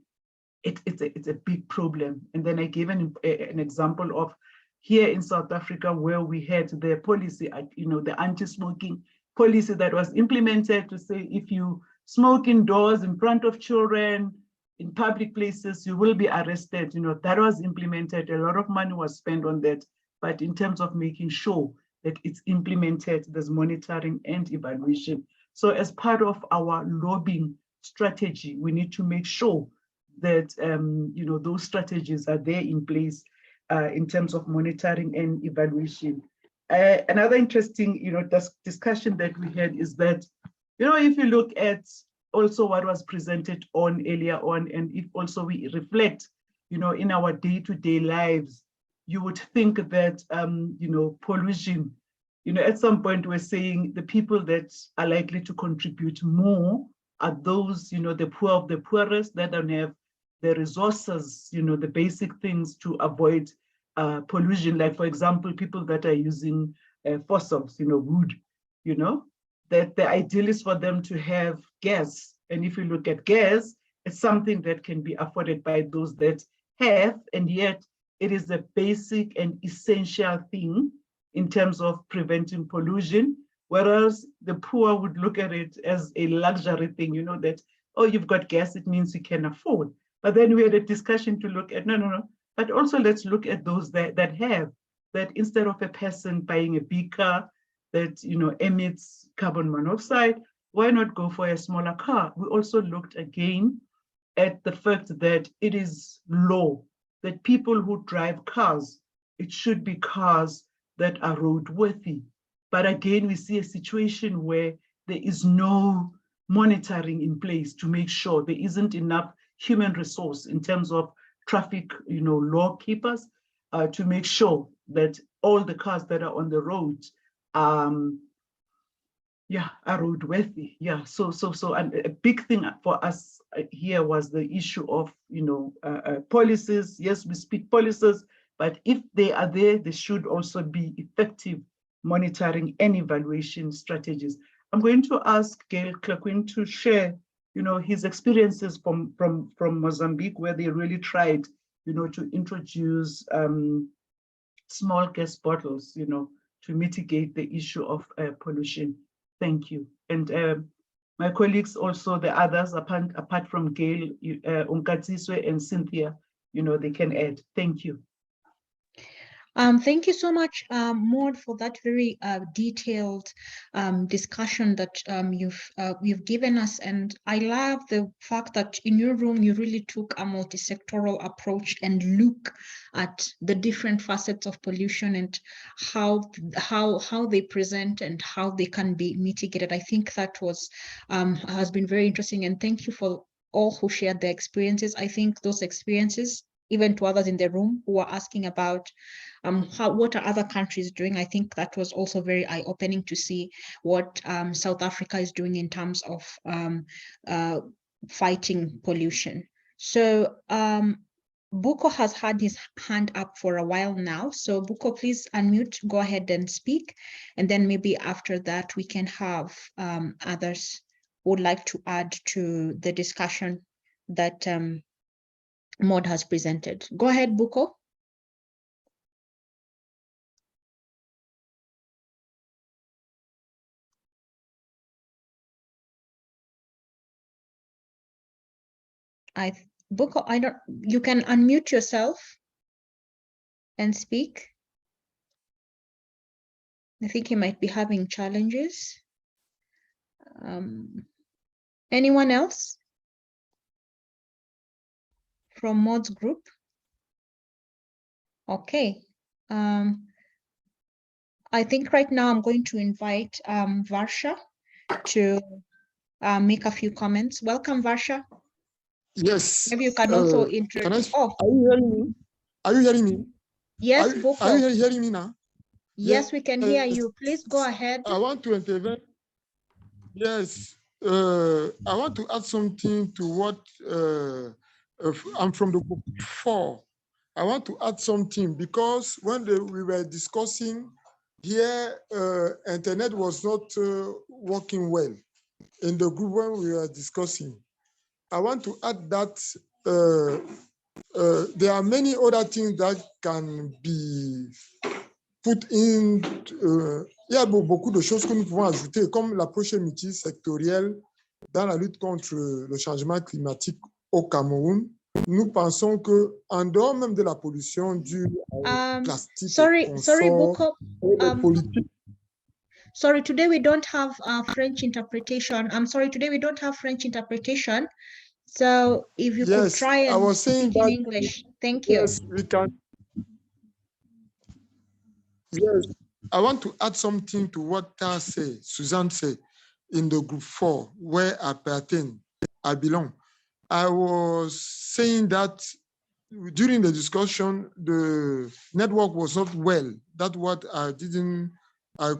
it's a big problem. And then I gave an example of here in South Africa, where we had the policy, you know, the anti-smoking policy that was implemented to say, if you smoke indoors in front of children, in public places, you will be arrested. You know, that was implemented. A lot of money was spent on that. But in terms of making sure that it's implemented, there's monitoring and evaluation. So as part of our lobbying strategy, we need to make sure that, you know, those strategies are there in place in terms of monitoring and evaluation. Another interesting, you know, discussion that we had is that, you know, if you look at also what was presented on earlier on, and if also we reflect, you know, in our day-to-day lives, you would think that, you know, pollution, you know, at some point we're saying the people that are likely to contribute more are those, you know, the poor of the poorest that don't have the resources, you know, the basic things to avoid pollution. Like, for example, people that are using fossils, you know, wood, you know, that the ideal is for them to have gas. And if you look at gas, It's something that can be afforded by those that have, and yet it is a basic and essential thing in terms of preventing pollution, whereas the poor would look at it as a luxury thing, you know, that, oh, you've got gas, it means you can afford. But then we had a discussion to look at, no, but also let's look at those that have, that instead of a person buying a big car that, you know, emits carbon monoxide, why not go for a smaller car? We also looked again at the fact that it is law that people who drive cars, it should be cars that are roadworthy. But again, we see a situation where there is no monitoring in place to make sure there isn't enough human resource in terms of traffic, you know, law keepers to make sure that all the cars that are on the road, are roadworthy. Yeah, so and a big thing for us here was the issue of, you know, policies. Yes, we speak policies, but if they are there should also be effective monitoring and evaluation strategies. I'm going to ask Gail Clarkwin to share, you know, his experiences from Mozambique, where they really tried, you know, to introduce small gas bottles, you know, to mitigate the issue of pollution. Thank you. And my colleagues, also the others, apart from Gail, Unkatiswe and Cynthia, you know, they can add. Thank you. Thank you so much, Maud, for that very detailed discussion that you've given us. And I love the fact that in your room, you really took a multi-sectoral approach and look at the different facets of pollution and how they present and how they can be mitigated. I think that was has been very interesting. And thank you for all who shared their experiences. I think those experiences, even to others in the room who are asking about what are other countries doing, I think that was also very eye-opening to see what South Africa is doing in terms of fighting pollution. So Buko has had his hand up for a while now. So Buko, please unmute, go ahead and speak. And then maybe after that, we can have others who would like to add to the discussion that Maud has presented. Go ahead, Buko. Buko, you can unmute yourself and speak. I think you might be having challenges. Anyone else from Maud's group? Okay. I think right now I'm going to invite Varsha to make a few comments. Welcome, Varsha. Yes. Maybe you can also introduce. Are you hearing me? Are you hearing me? Yes, Buko. Are you hearing me now? Yes, we can hear you. Please go ahead. I want to intervene. Yes. I want to add something to what I'm from the group 4. I want to add something because when we were discussing here, internet was not working well in the group when we were discussing. I want to add that there are many other things that can be put in. Il y a beaucoup de choses que nous pouvons ajouter, comme l'approche multisectorielle dans la lutte contre le changement climatique au Cameroun. Nous pensons que en dehors même de la pollution due au plastique, sorry, Buko. politique. Sorry, today we don't have French interpretation. I'm sorry, today we don't have French interpretation. So if you could try and speak in English. Thank you. Yes, we can. Yes, I want to add something to what Suzanne said in the group 4, where I belong. I was saying that during the discussion, the network was not well. That's what I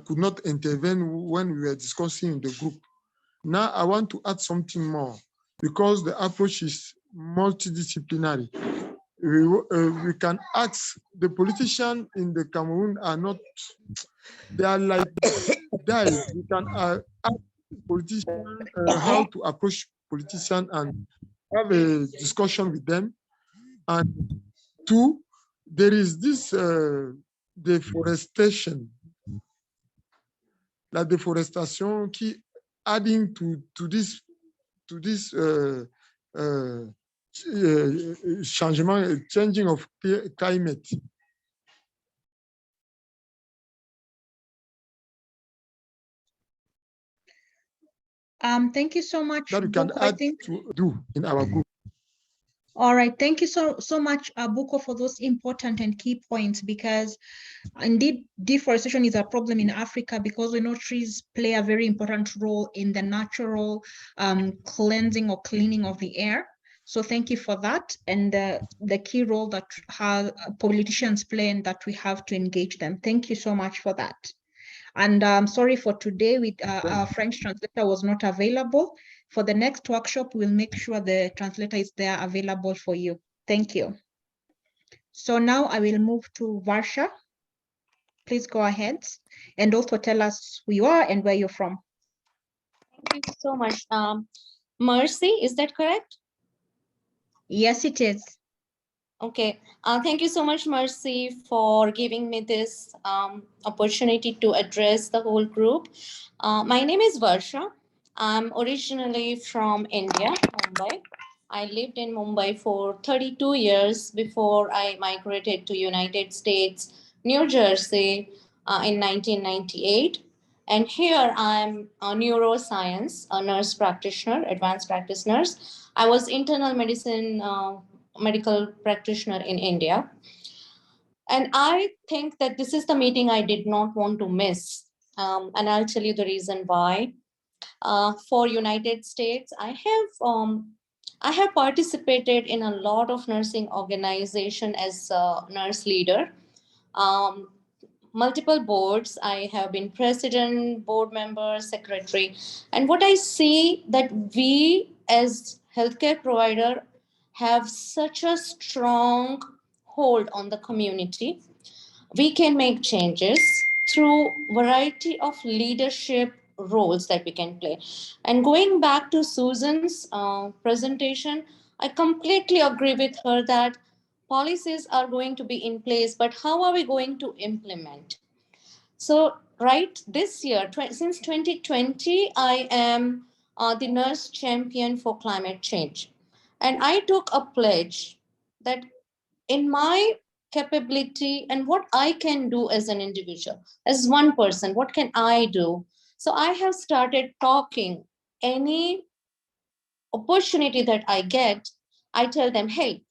could not intervene when we were discussing in the group. Now I want to add something more because the approach is multidisciplinary. We can ask the politicians in the Cameroon are not, they are like died. We can ask politicians how to approach politicians and have a discussion with them. And two, there is this deforestation, la déforestation qui adding to this changing of climate. Thank you so much. That we can Buko. add to do in our group. All right, thank you so much, Buko, for those important and key points, because indeed deforestation is a problem in Africa because we know trees play a very important role in the natural cleansing or cleaning of the air. So thank you for that, and the key role that politicians play and that we have to engage them. Thank you so much for that. And I'm sorry for today, our French translator was not available. For the next workshop, we'll make sure the translator is there available for you. Thank you. So now I will move to Varsha. Please go ahead and also tell us who you are and where you're from. Thank you so much. Mercy, is that correct? Yes, it is. Okay. Thank you so much, Mercy, for giving me this opportunity to address the whole group. My name is Varsha. I'm originally from India, Mumbai. I lived in Mumbai for 32 years before I migrated to United States, New Jersey in 1998. And here I'm a neuroscience, a nurse practitioner, advanced practice nurse. I was internal medicine medical practitioner in India. And I think that this is the meeting I did not want to miss. And I'll tell you the reason why. For United States, I have participated in a lot of nursing organization as a nurse leader. Multiple boards. I have been president, board member, secretary. And what I see that we as healthcare provider have such a strong hold on the community. We can make changes through variety of leadership roles that we can play. And going back to Susan's presentation, I completely agree with her that policies are going to be in place, but how are we going to implement? So, right, this year, since 2020, I am the nurse champion for climate change. And I took a pledge that in my capability and what I can do as an individual, as one person, what can I do? So I have started talking any opportunity that I get, I tell them, hey,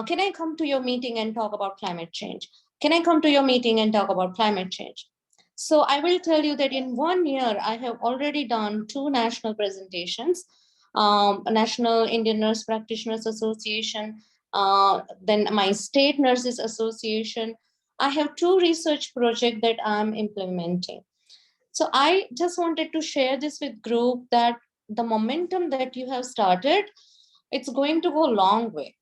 can I come to your meeting and talk about climate change? Can I come to your meeting and talk about climate change? So I will tell you that in 1 year, I have already done 2 national presentations, National Indian Nurse Practitioners Association, then my State Nurses Association. I have 2 research projects that I'm implementing. So I just wanted to share this with group that the momentum that you have started, it's going to go a long way.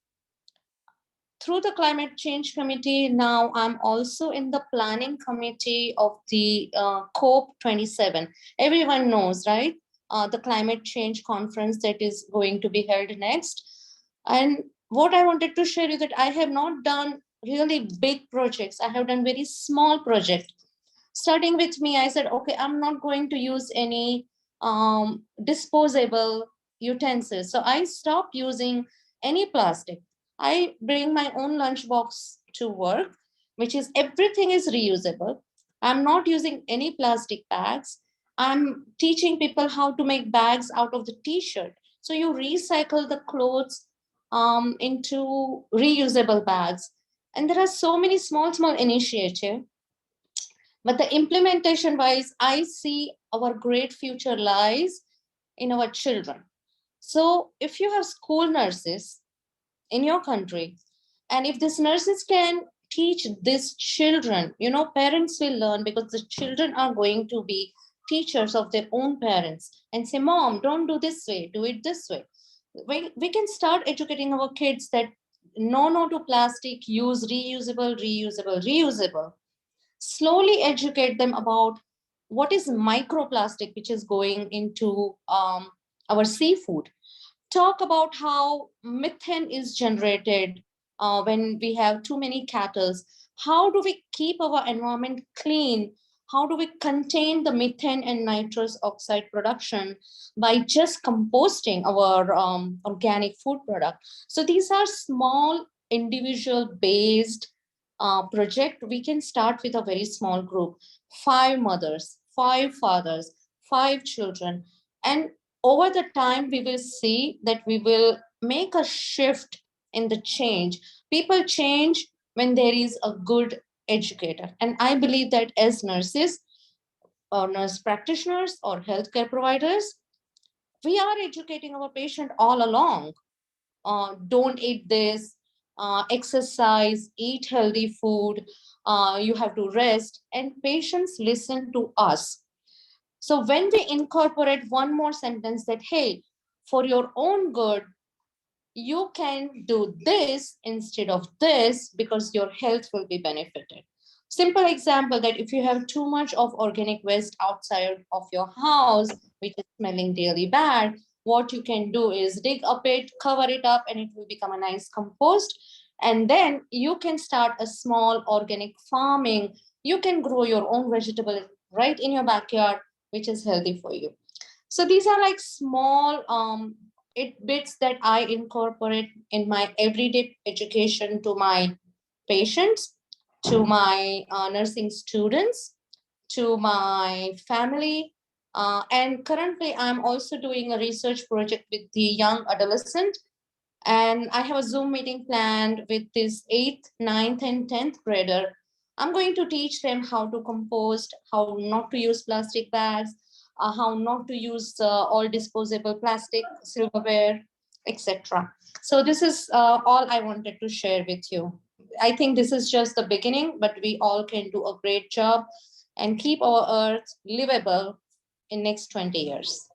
Through the Climate Change Committee, now I'm also in the planning committee of the COP27. Everyone knows, right? The climate change conference that is going to be held next. And what I wanted to share is that I have not done really big projects. I have done very small projects. Starting with me, I said, okay, I'm not going to use any disposable utensils. So I stopped using any plastic. I bring my own lunchbox to work, which is everything is reusable. I'm not using any plastic bags. I'm teaching people how to make bags out of the t-shirt. So you recycle the clothes into reusable bags. And there are so many small initiatives. But the implementation wise, I see our great future lies in our children. So if you have school nurses in your country, and if these nurses can teach these children, parents will learn because the children are going to be teachers of their own parents and say, Mom, don't do this way, do it this way. We can start educating our kids that no to plastic, use reusable. Slowly educate them about what is microplastic, which is going into our seafood. talk about how methane is generated when we have too many cattle. How do we keep our environment clean? How do we contain the methane and nitrous oxide production by just composting our organic food product? So these are small individual based project. We can start with a very small group, 5 mothers, 5 fathers, 5 children. And over the time, we will see that we will make a shift in the change. People change when there is a good educator. And I believe that as nurses or nurse practitioners or healthcare providers, we are educating our patient all along. Don't eat this, exercise, eat healthy food, you have to rest, and patients listen to us. So when we incorporate one more sentence that, hey, for your own good, you can do this instead of this because your health will be benefited. Simple example that if you have too much of organic waste outside of your house, which is smelling really bad, what you can do is dig a pit, cover it up, and it will become a nice compost. And then you can start a small organic farming. You can grow your own vegetable right in your backyard, which is healthy for you. So these are like small bits that I incorporate in my everyday education to my patients, to my nursing students, to my family. And currently, I'm also doing a research project with the young adolescent. And I have a Zoom meeting planned with this 8th, 9th, and 10th grader. I'm going to teach them how to compost, how not to use plastic bags, how not to use all disposable plastic, silverware, etc. So this is all I wanted to share with you. I think this is just the beginning, but we all can do a great job and keep our earth livable in next 20 years.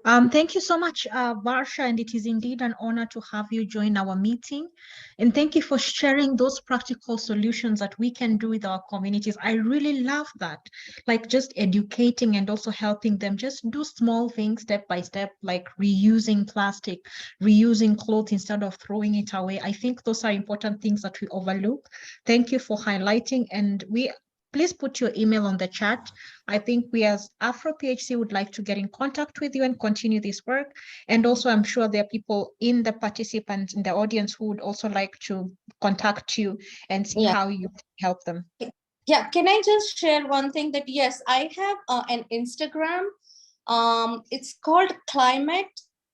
Thank you so much, Varsha, and it is indeed an honor to have you join our meeting. And thank you for sharing those practical solutions that we can do with our communities. I really love that, like just educating and also helping them just do small things step by step, like reusing plastic, reusing clothes instead of throwing it away. I think those are important things that we overlook. Thank you for highlighting, and please put your email on the chat. I think we as AfroPHC would like to get in contact with you and continue this work. And also, I'm sure there are people in the participants in the audience who would also like to contact you and see how you help them. Yeah, can I just share one thing that, yes, I have an Instagram. It's called climate_save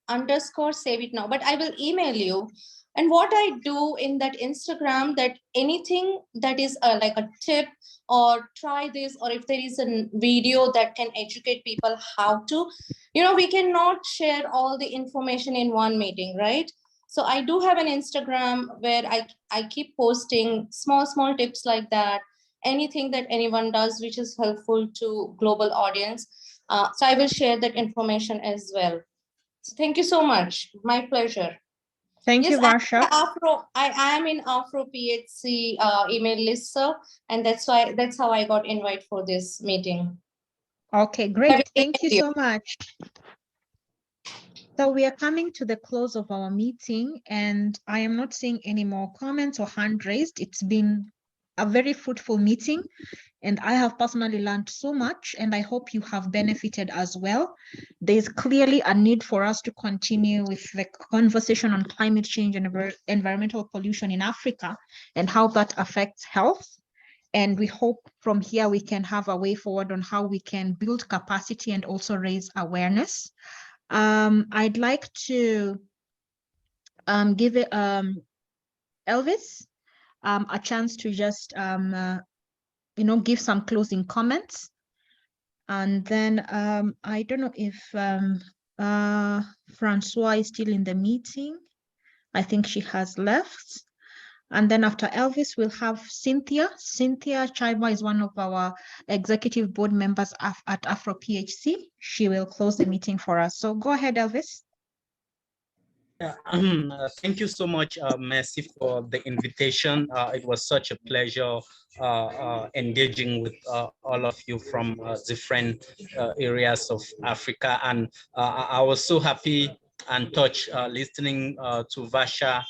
it now, but I will email you. And what I do in that Instagram, that anything that is like a tip or try this, or if there is a video that can educate people how to, we cannot share all the information in one meeting, right? So I do have an Instagram where I keep posting small tips like that, anything that anyone does which is helpful to global audience. So I will share that information as well. So thank you so much. My pleasure. Thank you, Varsha. I am in AfroPHC email list, sir, and that's how I got invite for this meeting. Okay, great. Thank you so much. So we are coming to the close of our meeting, and I am not seeing any more comments or hand raised. It's been a very fruitful meeting, and I have personally learned so much, and I hope you have benefited as well. There's clearly a need for us to continue with the conversation on climate change and environmental pollution in Africa and how that affects health. And we hope from here we can have a way forward on how we can build capacity and also raise awareness. I'd like to give Elvis a chance to just give some closing comments. And then I don't know if Francois is still in the meeting. I think she has left. And then after Elvis, we'll have Cynthia. Cynthia Chaiba is one of our executive board members at AfroPHC. She will close the meeting for us. So go ahead, Elvis. Thank you so much, Mercy, for the invitation. It was such a pleasure engaging with all of you from different areas of Africa. And I was so happy and touch, listening to Vasha,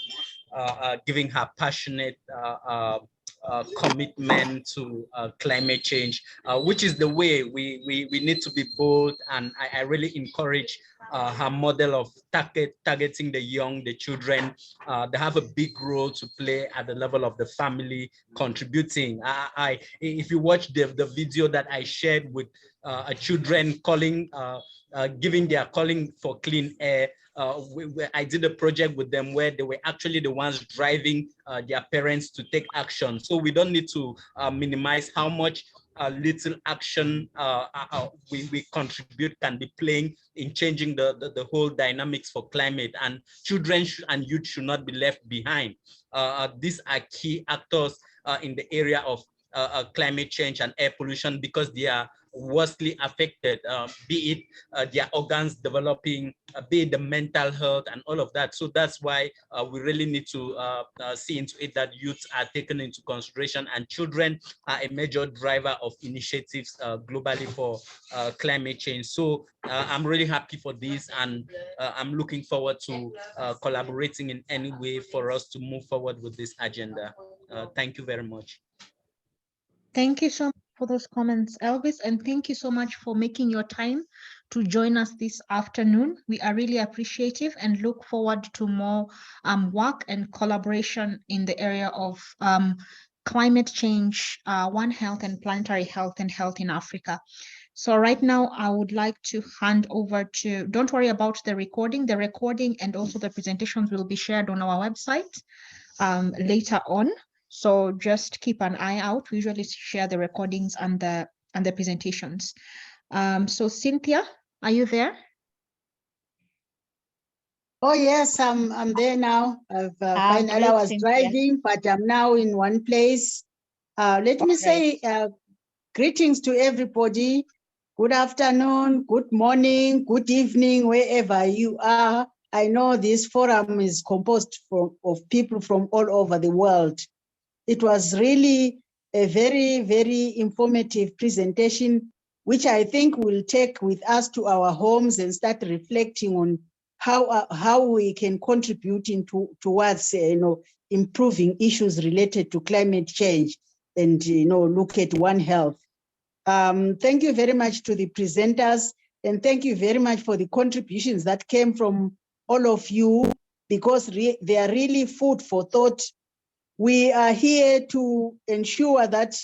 giving her passionate commitment to climate change, which is the way we need to be bold. And I really encourage her model of targeting the young, the children. They have a big role to play at the level of the family, contributing. If you watch the video that I shared with children calling, giving their calling for clean air, I did a project with them where they were actually the ones driving their parents to take action. So we don't need to minimize how much little action we contribute can be playing in changing the whole dynamics for climate, and children and youth should not be left behind. These are key actors in the area of climate change and air pollution, because they are worstly affected, be it their organs developing, be it the mental health and all of that. So that's why we really need to see into it that youths are taken into consideration, and children are a major driver of initiatives globally for climate change. So I'm really happy for this, and I'm looking forward to collaborating in any way for us to move forward with this agenda. Thank you very much. Thank you so much for those comments, Elvis, and thank you so much for making your time to join us this afternoon. We are really appreciative and look forward to more work and collaboration in the area of climate change, One Health and Planetary Health and Health in Africa. So right now, I would like to hand over to, don't worry about the recording and also the presentations will be shared on our website later on. So just keep an eye out. We usually share the recordings and the presentations. So Cynthia, are you there? Oh yes, I'm there now. Finally, I was driving, but I'm now in one place. Let me say greetings to everybody. Good afternoon, good morning, good evening, wherever you are. I know this forum is composed of people from all over the world. It was really a very, very informative presentation, which I think we'll take with us to our homes and start reflecting on how we can contribute towards improving issues related to climate change and look at One Health. Thank you very much to the presenters, and thank you very much for the contributions that came from all of you, because they are really food for thought. We are here to ensure that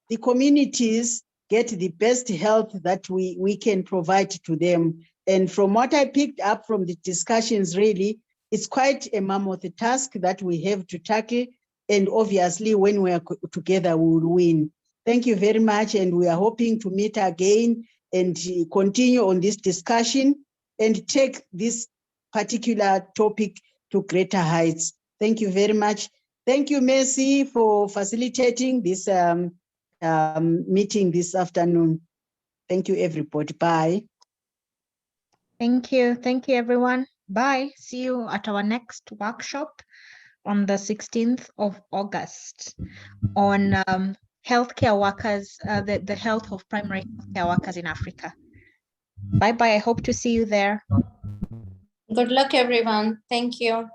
the communities get the best health that we can provide to them. And from what I picked up from the discussions, really, it's quite a mammoth task that we have to tackle. And obviously, when we are together, we will win. Thank you very much. And we are hoping to meet again and continue on this discussion and take this particular topic to greater heights. Thank you very much. Thank you, Mercy, for facilitating this meeting this afternoon. Thank you, everybody. Bye. Thank you. Thank you, everyone. Bye. See you at our next workshop on the 16th of August on healthcare workers, the health of primary healthcare workers in Africa. Bye-bye. I hope to see you there. Good luck, everyone. Thank you.